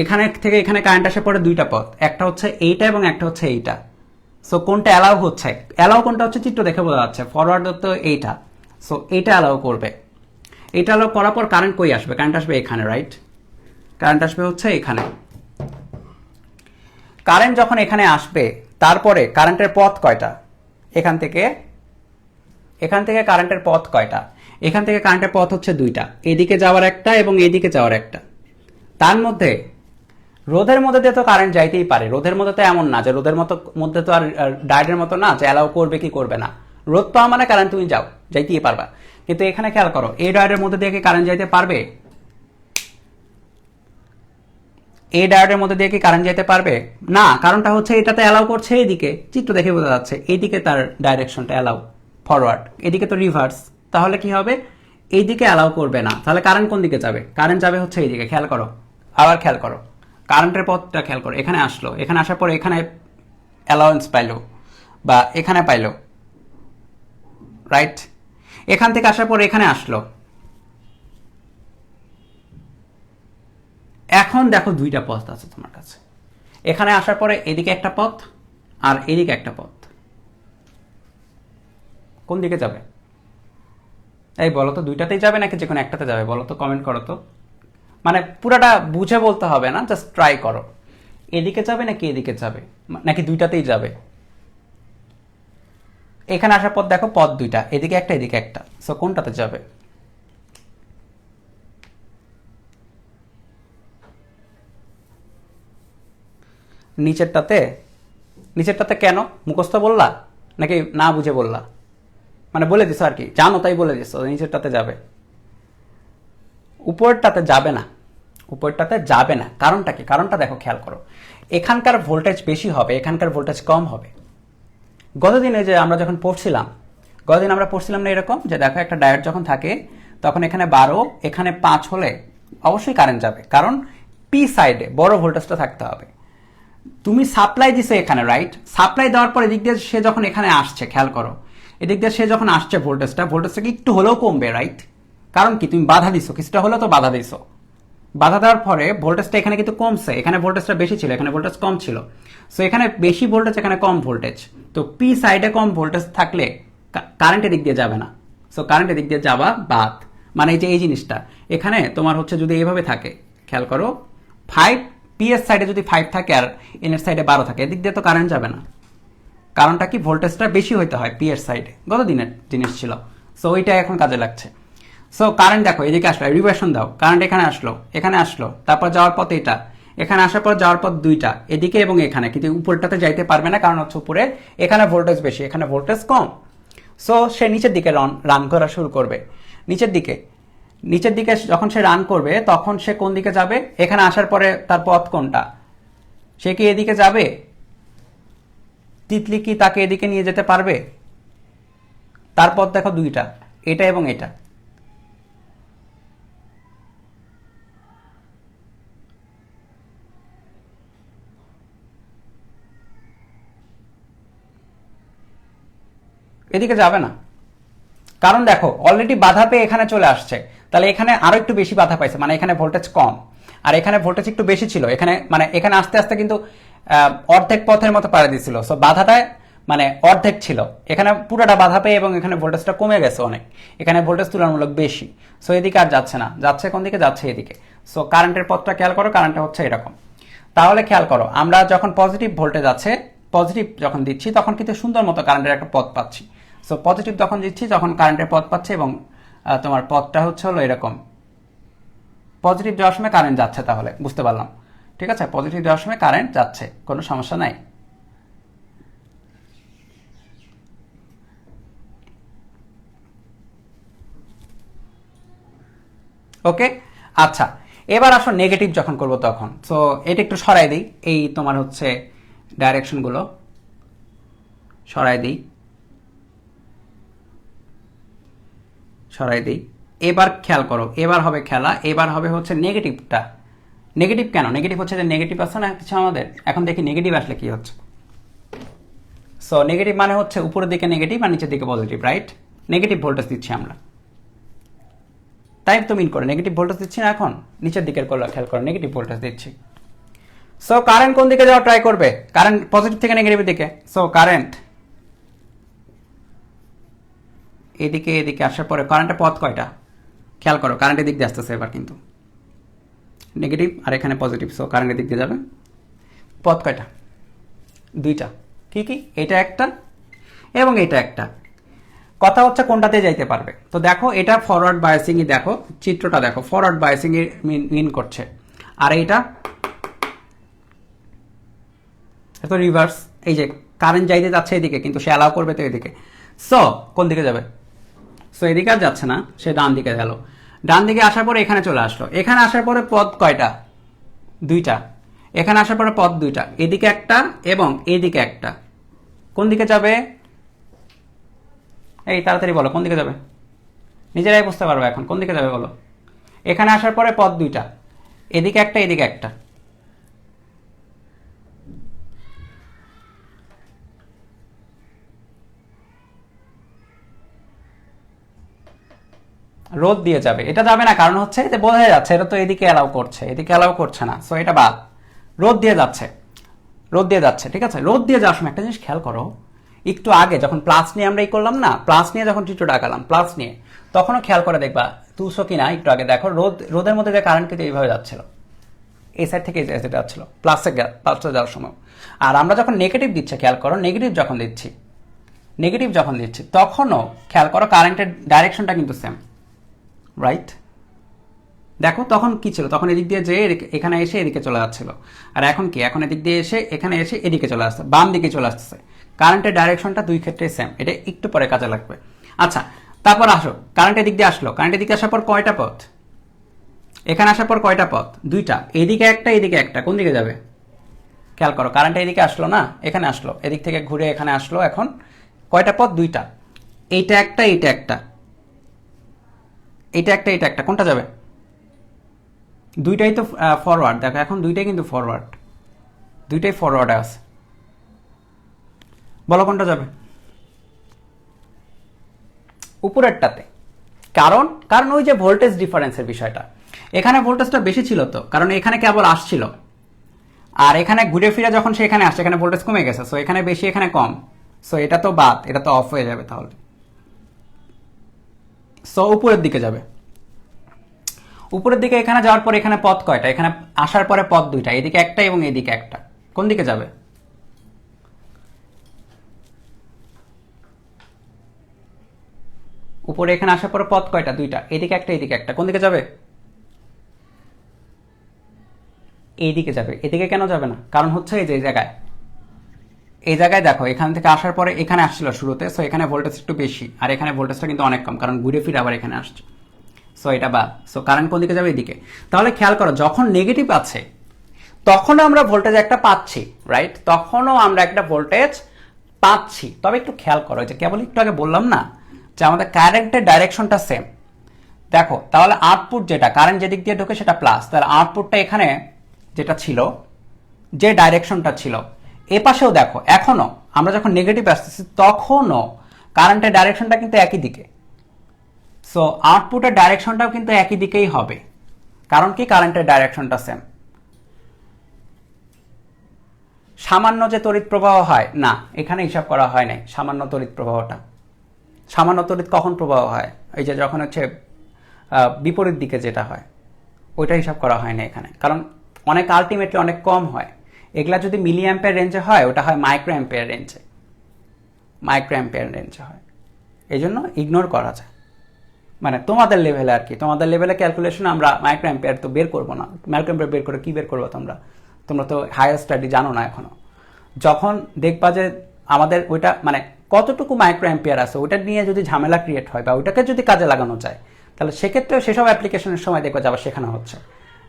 এখানে থেকে এখানে কারেন্ট আসে পরে দুইটা পথ, একটা হচ্ছে এইটা এবং একটা হচ্ছে এইটা, সো কোনটা অ্যালাউ হচ্ছে, অ্যালাউ কোনটা হচ্ছে চিত্র দেখে বোঝা যাচ্ছে, ফরওয়ার্ড তো এইটা, সো এইটা অ্যালাউ করবে, এটা অ্যালাউ করার পর কারেন্ট কই আসবে, কারেন্ট আসবে এখানে রাইট, কারেন্ট আসবে হচ্ছে এখানে, কারেন্ট যখন এখানে আসবে তারপরে কারেন্টের পথ কয়টা? এখান থেকে কারেন্টের পথ কয়টা? এখান থেকে কারেন্টের পথ হচ্ছে দুইটা, এদিকে যাওয়ার একটা এবং এদিকে যাওয়ার একটা। তার মধ্যে রোধের মধ্যে দিয়ে তো কারেন্ট যাইতেই পারে, রোধের মধ্যে তো এমন না যে রোধের মধ্যে তো আর ডায়োডের মতো না যে অ্যালাউ করবে কি করবে না। রোধ পাওয়া মানে কারেন্ট তুমি যাইতেই পারবা। কিন্তু এখানে খেয়াল করো, এই ডায়োডের মধ্যে দিয়ে কি কারেন্ট যাইতে পারবে? এই ডায়োডের মধ্যে দিয়ে কি কারেন্ট যেতে পারবে না? কারণটা হচ্ছে এটাতে অ্যালাউ করছে এইদিকে, চিত্র দেখে বোঝা যাচ্ছে এইদিকে তার ডাইরেকশনটা অ্যালাউ ফরওয়ার্ড, এদিকে তো রিভার্স। তাহলে কি হবে? এইদিকে অ্যালাউ করবে না, তাহলে কারেন্ট কোন দিকে যাবে? কারেন্ট যাবে হচ্ছে এইদিকে। খেয়াল করো, আবার খেয়াল করো কারেন্টের পথটা খেয়াল করো। এখানে আসলো, এখানে আসার পর এখানে অ্যালাউন্স পাইলো বা এখানে পাইলো, রাইট? এখান থেকে আসার পর এখানে আসলো। এখন দেখো দুইটা পথ আছে তোমার কাছে। এখানে আসার পরে এদিকে একটা পথ আর এদিকে একটা পথ। কোন দিকে যাবে? এই বলো তো, দুইটাতেই যাবে নাকি যে কোনো একটাতে যাবে? বলো তো, কমেন্ট করো তো। মানে পুরাটা বুঝে বলতে হবে না, জাস্ট ট্রাই করো। এদিকে যাবে নাকি এদিকে যাবে, নাকি দুইটাতেই যাবে? এখানে আসার পর দেখো পথ দুইটা, এদিকে একটা এদিকে একটা। সো কোনটাতে যাবে? নিচেরটাতে কেন? মুখস্থ বললা নাকি না বুঝে বললা? মানে বলে দিছো আর কি, জানো তাই বলে দিছো নিচেরটাতে যাবে। উপরেরটাতে যাবে না, উপরেরটাতে যাবে না। কারণটা কি? কারণটা দেখো, খেয়াল করো। এখানকার ভোল্টেজ বেশি হবে, এখানকার ভোল্টেজ কম হবে। গতদিনে যে আমরা যখন পড়ছিলাম, গতদিন আমরা পড়ছিলাম না এরকম যে দেখো একটা ডায়োড যখন থাকে তখন এখানে 12 এখানে 5 হলে অবশ্যই কারেন্ট যাবে, কারণ পি সাইডে বড় ভোল্টেজটা থাকতে হবে। তুমি সাপ্লাই দিছো এখানে, রাইট? সাপ্লাই দেওয়ার পর এদিক দিয়ে সে যখন এখানে আসছে, খেয়াল করো, এদিক দিয়ে সে যখন আসছে ভোল্টেজটা একটু হলেও কমবে, রাইট? কারণ কি? তুমি বাধা দিছো, কিছুটা হলেও তো বাধা দিছো। বাধা দেওয়ার পরে ভোল্টেজটা এখানে কিন্তু কমছে, এখানে ভোল্টেজটা বেশি ছিল, এখানে ভোল্টেজ কম ছিল। সো এখানে বেশি ভোল্টেজ, এখানে কম ভোল্টেজ। তো পি সাইডে কম ভোল্টেজ থাকলে কারেন্টের দিক দিয়ে যাবে না। সো কারেন্টের দিক দিয়ে যাওয়া বাদ। মানে এই যে এই জিনিসটা এখানে তোমার হচ্ছে যদি এইভাবে থাকে, খেয়াল করো, 5 পি এর সাইডে যদি 5 থাকে আর এন এর সাইডে 12 থাকে, এদিক দিয়ে তো কারেন্ট যাবে না। কারণটা কি? ভোল্টেজটা বেশি হইতে হয় পি এর সাইডে। গত দিনের জিনিস ছিল। সো ওইটা এখন কাজে লাগছে। সো কারেন্ট দেখো এদিকে আসলো, রিভার্সন দাও, কারেন্ট এখানে আসলো, তারপর যাওয়ার পথ এটা, এখানে আসার পর যাওয়ার পথ দুইটা, এদিকে এবং এখানে, কিন্তু উপরটাতে যাইতে পারবে না, কারণ হচ্ছে উপরে এখানে ভোল্টেজ বেশি, এখানে ভোল্টেজ কম। সো সে নিচের দিকে রান করা শুরু করবে। নিচের দিকে যখন সে রান করবে তখন সে কোন দিকে যাবে? এখানে আসার পরে তার পথ কোনটা? সে কি এদিকে যাবে? তিতলি কি তাকে এদিকে নিয়ে যেতে পারবে? তার পথ দেখো দুইটা, এটা এবং এটা। এদিকে যাবে না, কারণ দেখো অলরেডি বাধা পেয়ে এখানে চলে আসছে, তাহলে এখানে আরো একটু বেশি বাধা পাইছে, মানে এখানে ভোল্টেজ কম আর এখানে ভোল্টেজ একটু বেশি ছিল। এখানে মানে এখানে আস্তে আস্তে কিন্তু অর্ধেক পথের মতো পাড়ে দিছিল। সো বাধাটা মানে অর্ধেক ছিল, এখানে পুরোটা বাধা পেয়ে এবং এখানে ভোল্টেজটা কমে গেছে অনেক, এখানে ভোল্টেজ তুলনামূলক বেশি। সো এদিকে আর যাচ্ছে না, যাচ্ছে কোন দিকে? যাচ্ছে এদিকে। সো কারেন্টের পথটা খেয়াল করো, কারেন্টটা হচ্ছে এরকম। তাহলে খেয়াল করো, আমরা যখন পজিটিভ ভোল্টেজ আছে, পজিটিভ যখন দিচ্ছি তখন কিন্তু সুন্দর মতো কারেন্টের একটা পথ পাচ্ছি। সো পজিটিভ যখন দিচ্ছি তখন কারেন্টের পথ পাচ্ছে এবং তোমার পথটা হচ্ছে হলো এরকম। পজিটিভ যাওয়ার সময় কারেন্ট যাচ্ছে, তাহলে বুঝতে পারলাম, ঠিক আছে? পজিটিভ যাওয়ার সময় কারেন্ট যাচ্ছে, কোনো সমস্যা নাই। ওকে, আচ্ছা, এবার আসো নেগেটিভ যখন করব তখন। সো এটা একটু সরাই দিই, এই তোমার হচ্ছে ডাইরেকশনগুলো সরাই দিই। এবার খেয়াল করো, এবার হবে খেলা, এবার হবে হচ্ছে নেগেটিভটা। নেগেটিভ কেন? নেগেটিভ হচ্ছে যে নেগেটিভ আছে না কিছু আমাদের, এখন দেখি নেগেটিভ আসলে কি হচ্ছে। সো নেগেটিভ মানে হচ্ছে উপরের দিকে নেগেটিভ আর নিচের দিকে পজিটিভ, রাইট? নেগেটিভ ভোল্টেজ দিচ্ছি আমরা, তাই তো মিন করে নেগেটিভ ভোল্টেজ দিচ্ছি না, এখন নিচের দিকের করলে খেয়াল করো, নেগেটিভ ভোল্টেজ দিচ্ছি। সো কারেন্ট কোন দিকে যাওয়া ট্রাই করবে? কারেন্ট পজিটিভ থেকে নেগেটিভের দিকে। সো কারেন্ট এদিকে আসার পরে কারেন্টের পথ কয়টা? খেয়াল করো, কারেন্টের দিক দিয়ে আসতেছে এবার, কিন্তু নেগেটিভ আর এখানে পজিটিভ। সো কারেন্টের দিক দিয়ে যাবে, পথ কয়টা? দুইটা। কি কি? এটা একটা এবং এটা একটা। কথা হচ্ছে কোনটাতে যাইতে পারবে। তো দেখো এটা ফরওয়ার্ড বায়াসিংই, দেখো চিত্রটা দেখো, ফরওয়ার্ড বায়াসিং এর মিন করছে। আর এইটা তো রিভার্স, এই যে কারেন্ট যাইতে যাচ্ছে এদিকে কিন্তু সে অ্যালাউ করবে তো এদিকে। সো কোন দিকে যাবে? সো এদিকে আর যাচ্ছে না, সে ডান দিকে গেল। ডান দিকে আসার পরে এখানে চলে আসলো। এখানে আসার পরে পথ কয়টা? দুইটা। এখানে আসার পরে পথ দুইটা, এদিকে একটা এবং এদিকে একটা। কোন দিকে যাবে? এই তাড়াতাড়ি বলো কোন দিকে যাবে? নিজেরাই বুঝতে পারবে এখন কোন দিকে যাবে বলো। এখানে আসার পরে পথ দুইটা, এদিকে একটা এদিকে একটা। রোদ দিয়ে যাবে, এটা যাবে না, কারণ হচ্ছে যে বোঝা যাচ্ছে এটা তো এদিকে অ্যালাউ করছে, এদিকে অ্যালাউ করছে না, সো এটা বাদ। রোদ দিয়ে যাচ্ছে, রোদ দিয়ে যাচ্ছে, ঠিক আছে। রোদ দিয়ে যাওয়ার সময় একটা জিনিস খেয়াল করো, একটু আগে যখন প্লাস নিয়ে আমরা এই করলাম না, প্লাস নিয়ে যখন চিত্রটা আঁকালাম প্লাস নিয়ে, তখনও খেয়াল করে দেখবা তুলছো কিনা একটু আগে দেখো, রোদের মধ্যে যে কারেন্ট কিন্তু এইভাবে যাচ্ছিল, এই সাইড থেকে এই সাইডে যাচ্ছিল প্লাসে যাওয়ার সময়। আর আমরা যখন নেগেটিভ দিচ্ছি, খেয়াল করো নেগেটিভ যখন দিচ্ছি তখনও খেয়াল করো কারেন্টের ডাইরেকশনটা কিন্তু সেম, রাইট? দেখো তখন কি ছিল, তখন এদিক দিয়ে যে এখানে এসে এদিকে চলে যাচ্ছিল, আর এখন কি, এখন এদিক দিয়ে এসে এখানে এসে এদিকে চলে আসছে, বাম দিকে চলে আসতেছে। কারেন্টের ডাইরেকশনটা দুই ক্ষেত্রে সেম, এটা একটু পরে কাজে লাগবে। আচ্ছা, তারপর আসো, কারেন্টের দিক দিয়ে আসলো, কারেন্টের দিকে আসার পর কয়টা পথ? এখানে আসার পর কয়টা পথ? দুইটা, এদিকে একটা এদিকে একটা। কোন দিকে যাবে? খেয়াল করো কারেন্ট এদিকে আসলো না, এখানে আসলো, এদিক থেকে ঘুরে এখানে আসলো। এখন কয়টা পথ? দুইটা, এইটা একটা এইটা একটা, এইটা একটা এইটা একটা। কোনটা যাবে? দুইটাই তো ফরওয়ার্ড, দেখো এখন দুইটাই কিন্তু ফরওয়ার্ড, দুইটাই ফরওয়ার্ডে আছে। বলো কোনটা যাবে? উপরেরটাতে। কারণ কারণ ওই যে ভোল্টেজ ডিফারেন্সের বিষয়টা, এখানে ভোল্টেজটা বেশি ছিল তো, কারণ এখানে কেবল আসছিল, আর এখানে ঘুরে ফিরে যখন সে এখানে আসছে এখানে ভোল্টেজ কমে গেছে, সো এখানে বেশি এখানে কম, সো এটা তো বাদ, এটা তো অফ হয়ে যাবে তাহলে। সো উপরের দিকে যাবে। উপরের দিকে এখানে যাওয়ার পর এখানে পথ কয়টা? এখানে আসার পরে পথ দুইটা, এদিকে একটা এবং এদিকে একটা। কোন দিকে যাবে? উপরে এখানে আসার পরে পথ কয়টা? দুইটা, এদিকে একটা এদিকে একটা। কোন দিকে যাবে? এইদিকে যাবে। এদিকে কেন যাবে না? কারণ হচ্ছে এই যে এই জায়গায় দেখো, এখান থেকে আসার পরে এখানে আসছিল শুরুতে, সো এখানে ভোল্টেজ একটু বেশি, আর এখানে ভোল্টেজটা কিন্তু অনেক কম, কারণ ঘুরে ফিরে আবার এখানে আসছে, সো এটা বাদ। সো কারেন্ট কোন দিকে যাবে? এদিকে। তাহলে খেয়াল করো যখন নেগেটিভ আছে তখনও আমরা ভোল্টেজ একটা পাচ্ছি, রাইট? তখনও আমরা একটা ভোল্টেজ পাচ্ছি। তবে একটু খেয়াল করো, যে কেবল একটু আগে বললাম না যে আমাদের কারেন্টের ডাইরেকশনটা সেম। দেখো তাহলে আউটপুট যেটা কারেন্ট যেদিক দিয়ে ঢোকে সেটা প্লাস, তাহলে আউটপুটটা এখানে যেটা ছিল, যে ডাইরেকশনটা ছিল, এ পাশেও দেখো এখনো আমরা যখন নেগেটিভ আসতেছি তখনও কারেন্টের ডাইরেকশনটা কিন্তু একই দিকে। সো আউটপুটের ডাইরেকশনটাও কিন্তু একই দিকেই হবে, কারণ কি কারেন্টের ডাইরেকশনটা সেম। সামান্য যে তড়িৎ প্রবাহ হয় না, এখানে হিসাব করা হয় নাই সামান্য তড়িৎ প্রবাহটা। সামান্য তড়িৎ কখন প্রবাহ হয়? এই যে যখন হচ্ছে বিপরীত দিকে যেটা হয়, ওইটা হিসাব করা হয় না এখানে, কারণ অনেক আলটিমেটলি অনেক কম হয়। এগুলা যদি মিলি অ্যাম্পিয়ার রেঞ্জে হয়, ওটা হয় মাইক্রো অ্যাম্পিয়ার রেঞ্জে হয়, এই জন্য ইগনোর করা যায়। মানে তোমাদের লেভেলে আর কি, তোমাদের লেভেলে ক্যালকুলেশন আমরা মাইক্রো অ্যাম্পিয়ার তো বের করবো না। মাইক্রো অ্যাম্পিয়ার বের করে কি বের করবো তোমরা তো হায়ার স্টাডি জানো না এখনো। যখন দেখবা যে আমাদের ওইটা মানে কতটুকু মাইক্রো অ্যাম্পিয়ার আছে, ওইটা নিয়ে যদি ঝামেলা ক্রিয়েট হয় বা ওইটাকে যদি কাজে লাগানো যায়, তাহলে সেক্ষেত্রে সেসব অ্যাপ্লিকেশনের সময় দেখবা যে আবার শেখানো হচ্ছে।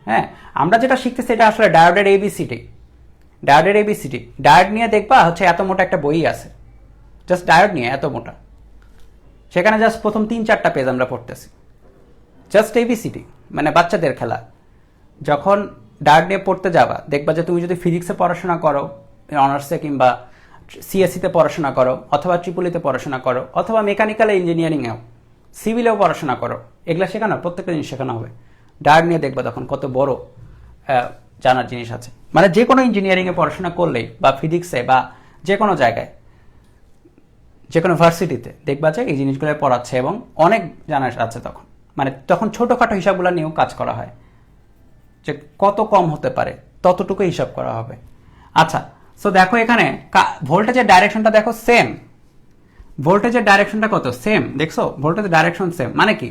হ্যাঁ, আমরা যেটা শিখতেছি এটা আসলে ডায়োডের এবিসিডি। ডায়োড নিয়ে দেখবা হচ্ছে এত মোটা একটা বই আছে, জাস্ট ডায়োড নিয়ে এত মোটা, সেখানে জাস্ট প্রথম 3-4টা পেজ আমরা পড়তেছি, জাস্ট এবিসিডি, মানে বাচ্চাদের খেলা। যখন ডায়োড নিয়ে পড়তে যাবা দেখবা যে তুমি যদি ফিজিক্সে পড়াশোনা করো অনার্সে, কিংবা সিএসসিতে পড়াশোনা করো, অথবা ট্রিপলিতে পড়াশোনা করো, অথবা মেকানিক্যাল ইঞ্জিনিয়ারিংয়েও সিভিলেও পড়াশোনা করো, এগুলো শেখানো, প্রত্যেকটা জিনিস শেখানো হবে। ডায়োড নিয়ে দেখবা তখন কত বড় জানার জিনিস আছে। মানে যে কোনো ইঞ্জিনিয়ারিংয়ে পড়াশোনা করলেই বা ফিজিক্সে বা যে কোনো জায়গায়, যে কোনো ভার্সিটিতে দেখবা যে এই জিনিসগুলো পড়াচ্ছে এবং অনেক জানার আছে তখন। মানে তখন ছোটোখাটো হিসাবগুলো নিয়েও কাজ করা হয়, যে কত কম হতে পারে ততটুকু হিসাব করা হবে। আচ্ছা, সো দেখো এখানে ভোল্টেজের ডাইরেকশনটা দেখো সেম, ভোল্টেজের ডাইরেকশনটা কত সেম, দেখছো ভোল্টেজের ডাইরেকশন সেম, মানে কি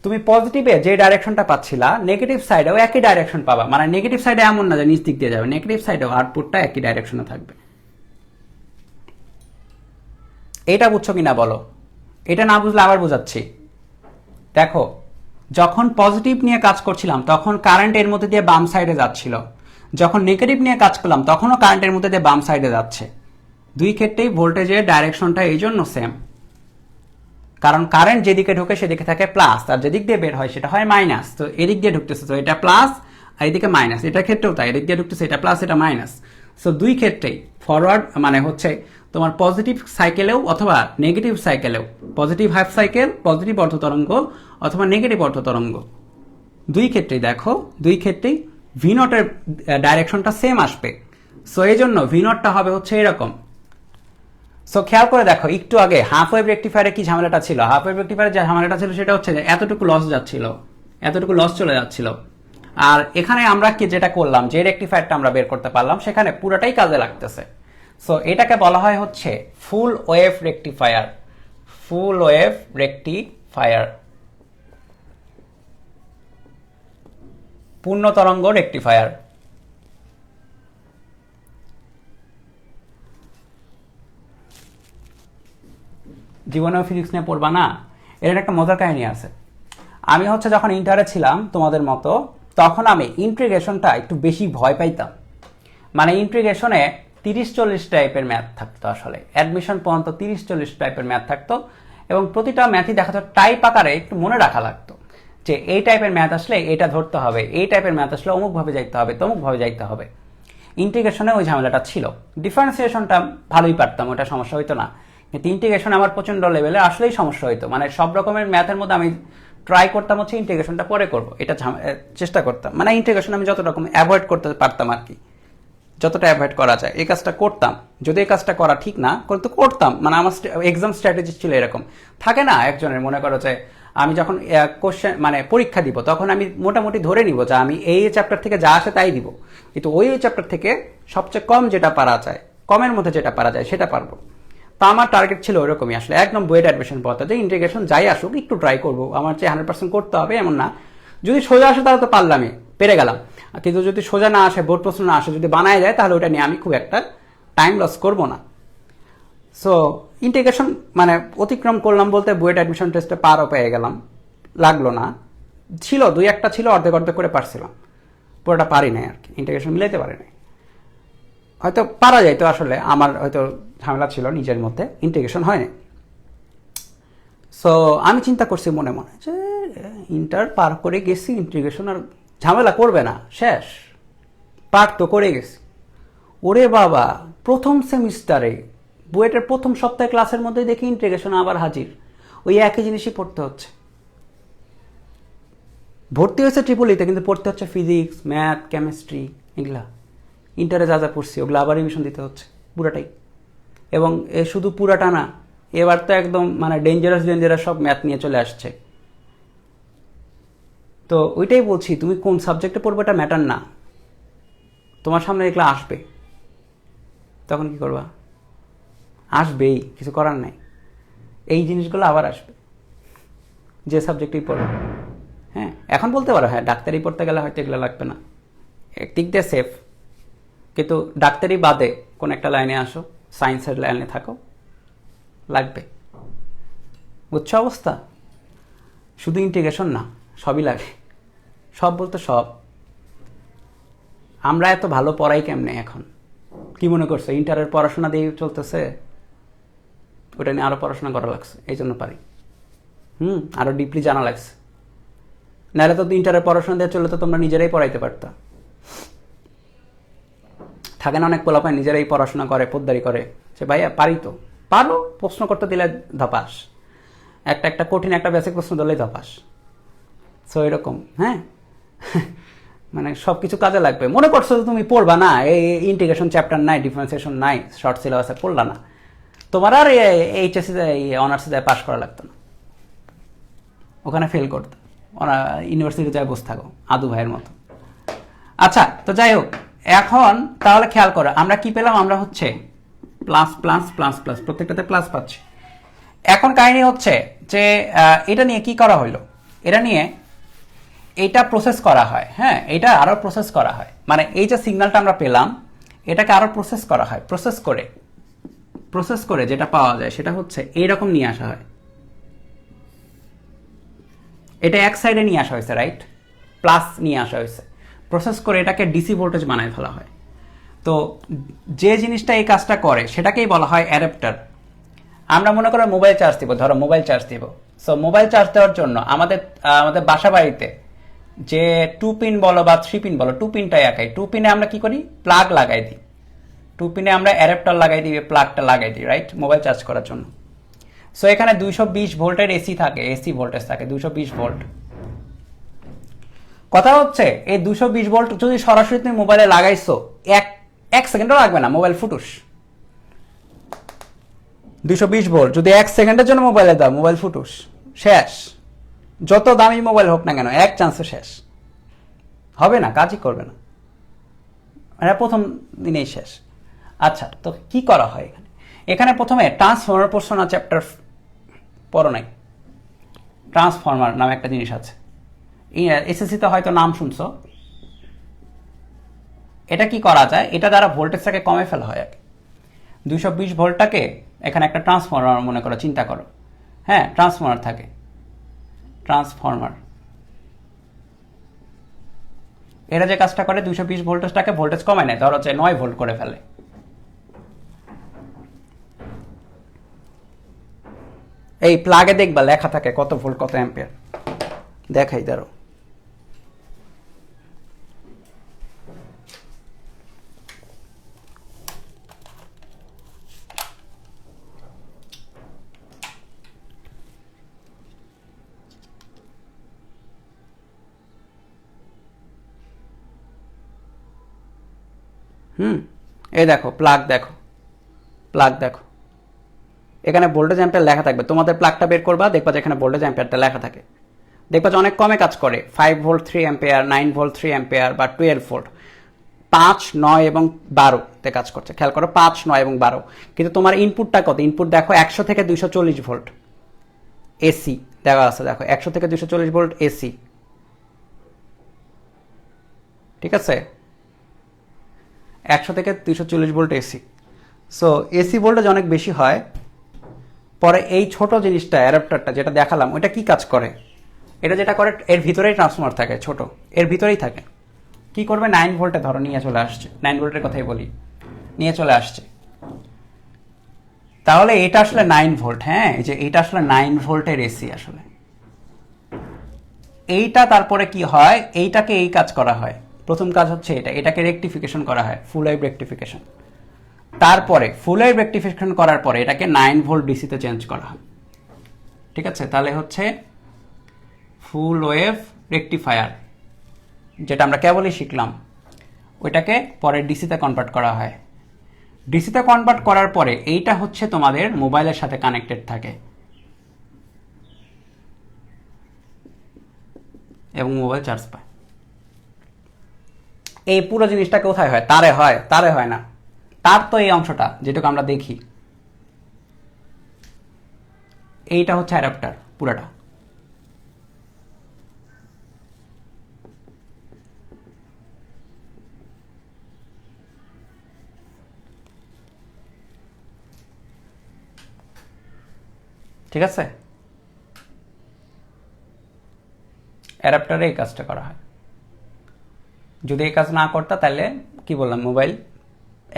তুমি পজিটিভে যে ডাইরেকশনটা পাচ্ছিলা নেগেটিভ সাইডেও একই ডাইরেকশন পাবা, মানে নেগেটিভ সাইডে এমন না যে নিচ দিক দিয়ে যাবে, নেগেটিভ সাইডেও আউটপুটটা একই ডাইরেকশনে থাকবে। এটা বুঝছো কিনা বলো? এটা না বুঝলে আবার বোঝাচ্ছি। দেখো যখন পজিটিভ নিয়ে কাজ করছিলাম তখন কারেন্ট এর মধ্যে দিয়ে বাম সাইডে যাচ্ছিল, যখন নেগেটিভ নিয়ে কাজ করলাম তখনও কারেন্টের মধ্যে দিয়ে বাম সাইডে যাচ্ছে। দুই ক্ষেত্রেই ভোল্টেজের ডাইরেকশনটা এই জন্য সেম, কারণ কারেন্ট যেদিকে ঢোকে সেদিকে থাকে প্লাস, আর যেদিক দিয়ে বের হয় সেটা হয় মাইনাস। তো এদিক দিয়ে ঢুকতেছে তো এটা প্লাস, আর এদিকে মাইনাস, এটার ক্ষেত্রেও তাই, এদিক দিয়ে ঢুকতেছে এটা প্লাস এটা মাইনাস। সো দুই ক্ষেত্রেই ফরওয়ার্ড মানে হচ্ছে তোমার পজিটিভ সাইকেলেও অথবা নেগেটিভ সাইকেলেও, পজিটিভ হাফ সাইকেল পজিটিভ অর্ধ তরঙ্গ অথবা নেগেটিভ অর্ধ তরঙ্গ, দুই ক্ষেত্রেই দেখো দুই ক্ষেত্রেই ভি নটের ডাইরেকশনটা সেম আসবে। সো এই জন্য ভি নটটা হবে হচ্ছে এরকম। সো খেয়াল করে দেখো একটু আগে হাফ ওয়েভ রেকটিফায়ারে কি ঝামেলাটা ছিল, হাফ ওয়েভ রেকটিফায়ারে যে ঝামেলাটা ছিল সেটা হচ্ছে যে এতটুকু লস যাচ্ছিল, এতটুকু লস চলে যাচ্ছিল। আর এখানে আমরা কি যেটা করলাম, যে রেকটিফায়ারটা আমরা বের করতে পারলাম সেখানে পুরোটাই কাজে লাগতেছে। সো এটাকে বলা হয় হচ্ছে ফুল ওয়েভ রেকটিফায়ার, ফুল ওয়েভ রেকটিফায়ার, পূর্ণ তরঙ্গ রেকটিফায়ার। জীবনেও ফিজিক্স নিয়ে পড়বা না? এর একটা মজার কাহিনী আছে। আমি হচ্ছে যখন ইন্টারে ছিলাম তোমাদের মতো, তখন আমি ইন্টিগ্রেশনটা একটু বেশি ভয় পাইতাম। মানে ইন্টিগ্রেশনে 30-40 টাইপের ম্যাথ থাকতো, আসলে অ্যাডমিশন পর্যন্ত 30-40 টাইপের ম্যাথ থাকতো, এবং প্রতিটা ম্যাথই দেখা যেত টাইপ আকারে একটু মনে রাখা লাগতো যে এই টাইপের ম্যাথ আসলে এটা ধরতে হবে, এই টাইপের ম্যাথ আসলে অমুকভাবে যাইতে হবে, তমুকভাবে যাইতে হবে। ইন্টিগ্রেশনে ওই ঝামেলাটা ছিল। ডিফারেন্সিয়েশনটা ভালোই পারতাম, ওটা সমস্যা হইতো না, কিন্তু ইন্টিগ্রেশন আমার প্রচন্ড লেভেলে আসলেই সমস্যা হইতো। মানে সব রকমের ম্যাথের মধ্যে আমি ট্রাই করতাম হচ্ছে ইন্টিগ্রেশনটা পরে করবো, এটা চেষ্টা করতাম, মানে ইন্টিগ্রেশন আমি যত রকম অ্যাভয়েড করতে পারতাম আর কি, যতটা অ্যাভয়েড করা যায় এই কাজটা করতাম। যদি এই কাজটা করা ঠিক না কিন্তু করতাম, মানে আমার এক্সাম স্ট্র্যাটেজি ছিল এরকম। থাকে না একজনের, মনে করো যে আমি যখন কোশ্চেন মানে পরীক্ষা দিব তখন আমি মোটামুটি ধরে নিব যে আমি এই চ্যাপ্টার থেকে যা আসে তাই দিব, কিন্তু ওই চ্যাপ্টার থেকে সবচেয়ে কম যেটা পারা যায়, কমের মধ্যে যেটা পারা যায় সেটা পারবো। তা আমার টার্গেট ছিল ওরকমই আসলে, একদম বুয়েট অ্যাডমিশন পড়তে যে ইন্টিগ্রেশন যাই আসুক একটু ট্রাই করবো, আমার যে 100% করতে হবে এমন না। যদি সোজা আসে তাহলে তো পারলামই, পেরে গেলাম, কিন্তু যদি সোজা না আসে, বোর্ড প্রশ্ন না আসে, যদি বানায় যায় তাহলে ওটা নিয়ে আমি খুব একটা টাইম লস করব না। সো ইন্টিগ্রেশন মানে অতিক্রম করলাম বলতে বুয়েট অ্যাডমিশন টেস্টে পারও পেয়ে গেলাম, লাগলো না, ছিল দুই একটা ছিল অর্ধেক অর্ধেক করে পারছিলাম, পুরোটা পারি নাই আর কি, ইন্টিগ্রেশন মিলাইতে পারি নাই। হয়তো পারা যায় তো, আসলে আমার হয়তো ঝামেলা ছিল নিজের মধ্যে, ইন্টিগ্রেশন হয়নি। সো আমি চিন্তা করছি মনে মনে যে ইন্টার পার করে গেছি, ইন্টিগ্রেশন আর ঝামেলা করবে না, শেষ, পার তো করে গেছি। ওরে বাবা, প্রথম সেমিস্টারে বুয়েটের প্রথম সপ্তাহে ক্লাসের মধ্যে দেখি ইন্টিগ্রেশন আবার হাজির, ওই একই জিনিসই পড়তে হচ্ছে। ভর্তি হয়েছে ট্রিপলিতে, কিন্তু পড়তে হচ্ছে ফিজিক্স, ম্যাথ, কেমিস্ট্রি, এগুলা ইন্টারে যা যা পড়ছি ওগুলো আবার রিভিশন দিতে হচ্ছে পুরাটাই। এবং এ শুধু পুরাটা না, এবার তো একদম মানে ডেঞ্জারাস সব ম্যাথ নিয়ে চলে আসছে। তো ওইটাই বলছি, তুমি কোন সাবজেক্টে পড়বে এটা ম্যাটার না, তোমার সামনে এগুলো আসবে, তখন কি করবা? আসবেই, কিছু করার নাই, এই জিনিসগুলো আবার আসবে যে সাবজেক্টেই পড়ো। হ্যাঁ, এখন বলতে পারো হ্যাঁ ডাক্তারি পড়তে গেলে হয়তো এগুলো লাগবে না, একদিক দিয়ে সেফ, কিন্তু ডাক্তারি বাদে কোন একটা লাইনে আসো, সায়েন্সের লাইনে থাকো, লাগবে। উচ্চ অবস্থা শুধু ইন্টিগ্রেশন না, সবই লাগে, সব বলতে সব। আমরা এত ভালো পড়াই কেমনে এখন? কি মনে করছো ইন্টারের পড়াশোনা দিয়ে চলতেছে? ওটা নিয়ে আরো পড়াশোনা করা লাগছে, এই জন্য পারি। আরো ডিপলি জানা লাগছে, নাহলে তো ইন্টারের পড়াশোনা দিয়ে চলে তো তোমরা নিজেরাই পড়াইতে পারতা। থাকে না অনেক পোলাপায় নিজেরাই পড়াশোনা করে, পোদ্দারি করে, সে ভাইয়া পারি তো, পারো, প্রশ্ন করতে দিলে ধপাস, একটা কঠিন একটা বেসিক প্রশ্ন দিলেই ধপাস। সো এরকম, হ্যাঁ মানে সব কিছু কাজে লাগবে। মনে করছো যে তুমি পড়বা না, এই ইন্টিগ্রেশন চ্যাপ্টার নাই, ডিফারেন্সিয়েশন নাই, শর্ট সিলেবাসে পড়লা না, তোমার আর এইচএসসি অনার্সে পাস করা লাগতো না, ওখানে ফেল করতো, ওরা ইউনিভার্সিটি যায় বসে থাকো আদু ভাইয়ের মতো। আচ্ছা, তো যাই হোক, এখন তাহলে খেয়াল করো আমরা কি পেলাম, আমরা হচ্ছে প্লাস প্লাস প্লাস প্লাস প্রত্যেকটাতে প্লাস পাচ্ছি। এখন কাহিনী হচ্ছে যে এটা নিয়ে কি করা হলো, এটা নিয়ে এটা প্রসেস করা হয়, হ্যাঁ এটা আরো প্রসেস করা হয়, মানে এই যে সিগন্যালটা আমরা পেলাম এটাকে আরো প্রসেস করা হয়, প্রসেস করে যেটা পাওয়া যায় সেটা হচ্ছে এইরকম নিয়ে আসা হয়। এটা এক সাইডে নিয়ে আসা হয়েছে, রাইট, প্লাস নিয়ে আসা হয়েছে, প্রসেস করে এটাকে ডিসি ভোল্টেজ বানায় ফেলা হয়। তো যে জিনিসটা এই কাজটা করে সেটাকেই বলা হয় অ্যাডাপ্টার। আমরা মনে করো মোবাইল চার্জ দিব, ধরো মোবাইল চার্জ দিব, সো মোবাইল চার্জ দেওয়ার জন্য আমাদের বাসা বাড়িতে যে 2 পিন বলো বা 3 পিন বলো, 2 পিনটাই একাই, 2 পিনে আমরা কি করি, প্লাগ লাগাই দিই, 2 পিনে আমরা অ্যাডাপ্টার লাগাই দিই, প্লাগটা লাগাই দিই, রাইট, মোবাইল চার্জ করার জন্য। সো এখানে 220 ভোল্টের এসি থাকে, এসি ভোল্টেজ থাকে 220 ভোল্ট। কথা হচ্ছে এই 220 ভোল্ট যদি সরাসরি তুমি মোবাইলে লাগাইছো এক সেকেন্ডও লাগবে না, মোবাইল ফুটুস। 220 ভোল্ট যদি 1 সেকেন্ডের জন্য মোবাইলে দাও, মোবাইল ফুটুস, শেষ। যত দামি মোবাইল হোক না কেন, এক চান্সে শেষ হবে না, কাজই করবে না, মানে প্রথম দিনেই শেষ। আচ্ছা, তো কি করা হয় এখানে? এখানে প্রথমে ট্রান্সফর্মার পড়ছো না, চ্যাপ্টার পড়ো নাই? ট্রান্সফর্মার নামে একটা জিনিস আছে, এসএসসিতে হয়তো নাম শুনছো। এটা কি করা যায়, এটা দ্বারা ভোল্টেজটাকে কমে ফেলা হয়। 220 ভোল্টটাকে এখানে একটা ট্রান্সফর্মার মনে করো, চিন্তা করো, হ্যাঁ ট্রান্সফর্মার থাকে, ট্রান্সফর্মার এরা যে কাজটা করে 220 ভোল্টেজটাকে ভোল্টেজ কমায় নেয়, ধরো যে 9 ভোল্ট করে ফেলে। এই প্লাগে দেখবা লেখা থাকে কত ভোল্ট কত অ্যাম্পিয়ার, দেখাই দাঁড়ো। এই দেখো প্লাগ, দেখো এখানে ভোল্টেজ অ্যাম্পিয়ার লেখা থাকবে, তোমাদের প্লাগটা বের করবা, দেখবা যে এখানে ভোল্টেজ অ্যাম্পিয়ারটা লেখা থাকে, দেখবা যে অনেক কমে কাজ করে, 5 ভোল্ট 3 অ্যাম্পিয়ার, 9 ভোল্ট 3 অ্যাম্পিয়ার বা 12 ভোল্ট, 5 9 এবং 12 তে কাজ করছে। খেয়াল করো 5 9 এবং 12, কিন্তু তোমার ইনপুটটা কত, ইনপুট দেখো 100 থেকে 240 ভোল্ট এসি দেওয়া আছে, দেখো 100 থেকে 240 ভোল্ট এসি, ঠিক আছে, 100 থেকে 240 volt AC. So AC voltage অনেক বেশি হয়। পরে এই ছোট জিনিসটা অ্যাডাপ্টারটা যেটা দেখালাম ওইটা কি কাজ করে, এটা যেটা করে এর ভিতরেই ট্রান্সফর্মার থাকে, ছোট এর ভিতরেই থাকে, কি করবে 9 ভোল্টে ধরো নিয়ে চলে আসছে, 9 ভোল্টের কথাই বলি, নিয়ে চলে আসছে, তাহলে এটা আসলে 9 ভোল্ট, হ্যাঁ এই যে এটা আসলে 9 ভোল্টের এসি আসলে। এইটা তারপরে কি হয়, এইটাকে এই কাজ করা হয়, প্রথম কাজ হচ্ছে এটাকে রেকটিফিকেশন করা হয়, ফুল ওয়েভ রেকটিফিকেশন। তারপরে ফুল ওয়েভ রেকটিফিকেশন করার পরে এটাকে 9 ভোল্ট ডিসিতে চেঞ্জ করা হয়, ঠিক আছে। তাহলে হচ্ছে ফুল ওয়েভ রেকটিফায়ার, যেটা আমরা কেবলই শিখলাম, ওইটাকে পরে ডিসিতে কনভার্ট করা হয়। ডিসিতে কনভার্ট করার পরে এইটা হচ্ছে তোমাদের মোবাইলের সাথে কানেক্টেড থাকে এবং মোবাইল চার্জ পায়। এই পুরো জিনিসটা কোথায় হয়, তারে হয়? তারে হয় না, তার তো এই অংশটা যেটুকু আমরা দেখি, এইটা হচ্ছে অ্যাডাপ্টার পুরাটা। ঠিক আছে, অ্যাডাপ্টারে এই কাজটা করা হয়। যদি এই কাজ না করতা তাহলে কি বললাম, মোবাইল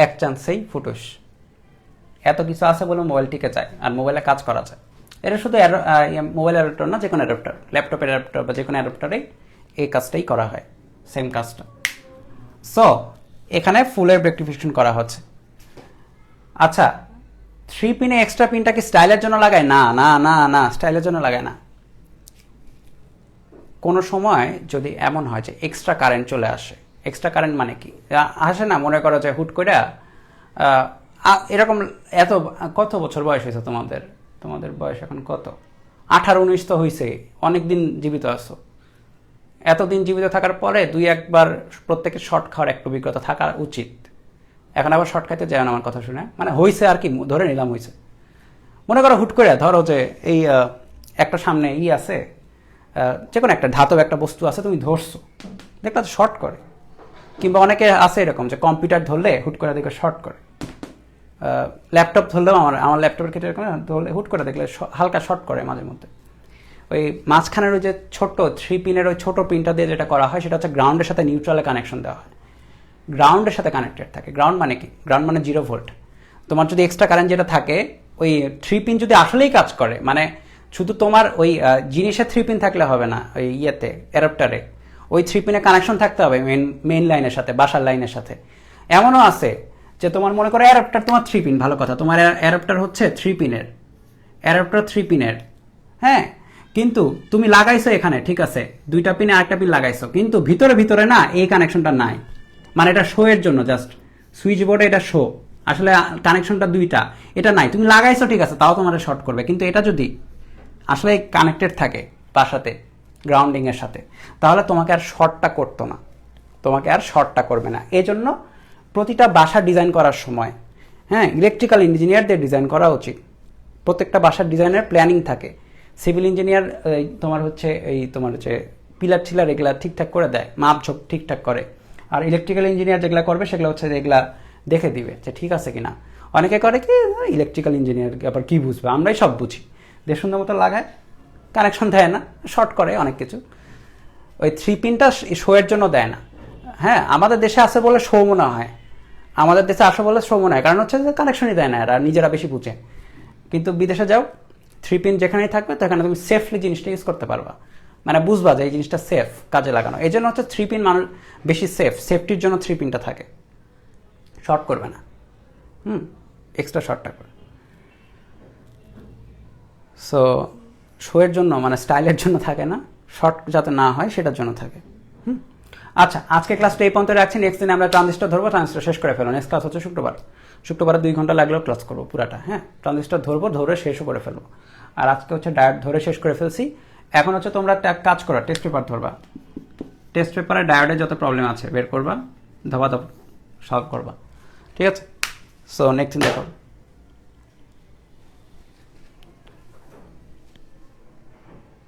এক চান্সেই ফুটুস। এত কিছু আছে বলে মোবাইল টিকে যায় আর মোবাইলে কাজ করা যায়। এটা শুধু মোবাইল অ্যাডাপ্টার না, যে কোনো অ্যাডাপ্টার, ল্যাপটপের অ্যাডাপ্টার বা যে কোনো অ্যাডাপ্টারেই এই কাজটাই করা হয়, সেম কাজটা। সো এখানে ফুল ওয়েভ রেকটিফিকেশন করা হচ্ছে। আচ্ছা, 3 পিনে এক্সট্রা পিনটা কি স্টাইলের জন্য লাগায়? না না না না, স্টাইলের জন্য লাগায় না। কোনো সময় যদি এমন হয় যে এক্সট্রা কারেন্ট চলে আসে, এক্সট্রা কারেন্ট মানে কি আসে না, মনে করো যে হুট করে এরকম, এত কত বছর বয়স হয়েছে তোমাদের? তোমাদের বয়স এখন কত? 18 19 তো হয়েছে, অনেকদিন জীবিত আছো। এতদিন জীবিত থাকার পরে 2-1 বার প্রত্যেকের শর্ট খাওয়ার একটা অভিজ্ঞতা থাকা উচিত। এখন আবার শর্ট খাইতে যায় না আমার কথা শুনে, মানে হয়েছে আর কি, ধরে নিলাম হয়েছে। মনে করো হুট করে ধরো যে এই একটা সামনে আছে, যে কোনো একটা ধাতব একটা বস্তু আছে, তুমি ধরছো, দেখলা তো শর্ট করে। কিংবা অনেকে আছে এরকম যে কম্পিউটার ধরলে হুট করে দেখে শর্ট করে, ল্যাপটপ ধরলেও আমার ল্যাপটপের ক্ষেত্রে এরকম ধরলে হুট করে দেখলে হালকা শর্ট করে মাঝে মধ্যে। ওই মাঝখানের ওই যে ছোট্ট 3 পিনের ওই ছোটো পিনটা দিয়ে যেটা করা হয় সেটা হচ্ছে গ্রাউন্ডের সাথে নিউট্রালে কানেকশন দেওয়া হয়, গ্রাউন্ডের সাথে কানেক্টেড থাকে। গ্রাউন্ড মানে কি? গ্রাউন্ড মানে 0 ভোল্ট। তোমার যদি এক্সট্রা কারেন্ট যেটা থাকে, ওই 3 পিন যদি আসলেই কাজ করে, মানে শুধু তোমার ওই জিনিসের 3 পিন থাকলে হবে না, ওই অ্যাডাপ্টারে ওই 3 পিনে কানেকশন থাকতে হবে মেইন লাইনের সাথে, বাসার লাইনের সাথে। এমনও আছে যে তোমার মনে করো অ্যাডাপ্টার তোমার 3 পিন, ভালো কথা, তোমার অ্যাডাপ্টার হচ্ছে 3 পিনের, অ্যাডাপ্টার 3 পিনের, হ্যাঁ, কিন্তু তুমি লাগাইছো এখানে, ঠিক আছে, 2টা পিনে আরেকটা পিন লাগাইছো, কিন্তু ভিতরে না এই কানেকশনটা নাই, মানে এটা শো এর জন্য, জাস্ট সুইচ বোর্ডে এটা শো, আসলে কানেকশনটা 2টা, এটা নাই, তুমি লাগাইছো ঠিক আছে, তাও তোমার শর্ট করবে। কিন্তু এটা যদি আসলে কানেক্টেড থাকে তার সাথে, গ্রাউন্ডিং এর সাথে, তাহলে তোমাকে আর শর্টটা করতো না, তোমাকে আর শর্টটা করবে না। এই জন্য প্রতিটা বাসা ডিজাইন করার সময়, হ্যাঁ, ইলেকট্রিক্যাল ইঞ্জিনিয়ারদের ডিজাইন করা উচিত। প্রত্যেকটা বাসার ডিজাইনের প্ল্যানিং থাকে। সিভিল ইঞ্জিনিয়ার তোমার হচ্ছে পিলার টিলার এগুলা ঠিকঠাক করে দেয়, মাপ ঝোঁক ঠিকঠাক করে। আর ইলেকট্রিক্যাল ইঞ্জিনিয়ার যেগুলো করবে সেগুলো হচ্ছে এগুলা দেখে দিবে যে ঠিক আছে কিনা। অনেকে করে কি, ইলেকট্রিক্যাল ইঞ্জিনিয়ার আবার কি বুঝবে, আমরাই সব বুঝি, দেশ সুন্দর মতো লাগায়, কানেকশন দেয় না, শর্ট করে অনেক কিছু। ওই 3 পিনটা শো এর জন্য দেয় না। হ্যাঁ, আমাদের দেশে আছে বলে শো মনে হয়, আমাদের দেশে আসে বলে শো মনে হয়, কারণ হচ্ছে যে কানেকশনই দেয় না, এরা নিজেরা বেশি বুঝে। কিন্তু বিদেশে যাও, 3 পিন যেখানেই থাকবে সেখানে তুমি সেফলি জিনিসটা ইউজ করতে পারবা, মানে বুঝবা যে এই জিনিসটা সেফ কাজে লাগানো। এই জন্য হচ্ছে 3 পিন মানুষ বেশি সেফটির জন্য 3 পিনটা থাকে, শর্ট করবে না, এক্সট্রা শর্টটা করে। সো শোয়ের জন্য, মানে স্টাইলের জন্য থাকে না, শর্ট যাতে না হয় সেটার জন্য থাকে। আচ্ছা, আজকে ক্লাসটা এই পর্যন্ত রাখছি। নেক্সট দিন আমরা ট্রানজিস্টর ধরবো, ট্রানজিস্টর শেষ করে ফেলবো। নেক্সট ক্লাস হচ্ছে শুক্রবারে 2 ঘন্টা লাগলেও ক্লাস করবো পুরাটা, হ্যাঁ, ট্রানজিস্টর ধরে শেষও করে ফেলবো। আর আজকে হচ্ছে ডায়োড ধরে শেষ করে ফেলছি। এখন হচ্ছে তোমরা একটা কাজ করো, টেস্ট পেপার ধরবা, টেস্ট পেপারে ডায়োডে যত প্রবলেম আছে বের করবা, ধবা সলভ করবা, ঠিক আছে? সো নেক্সট দিন দেখো।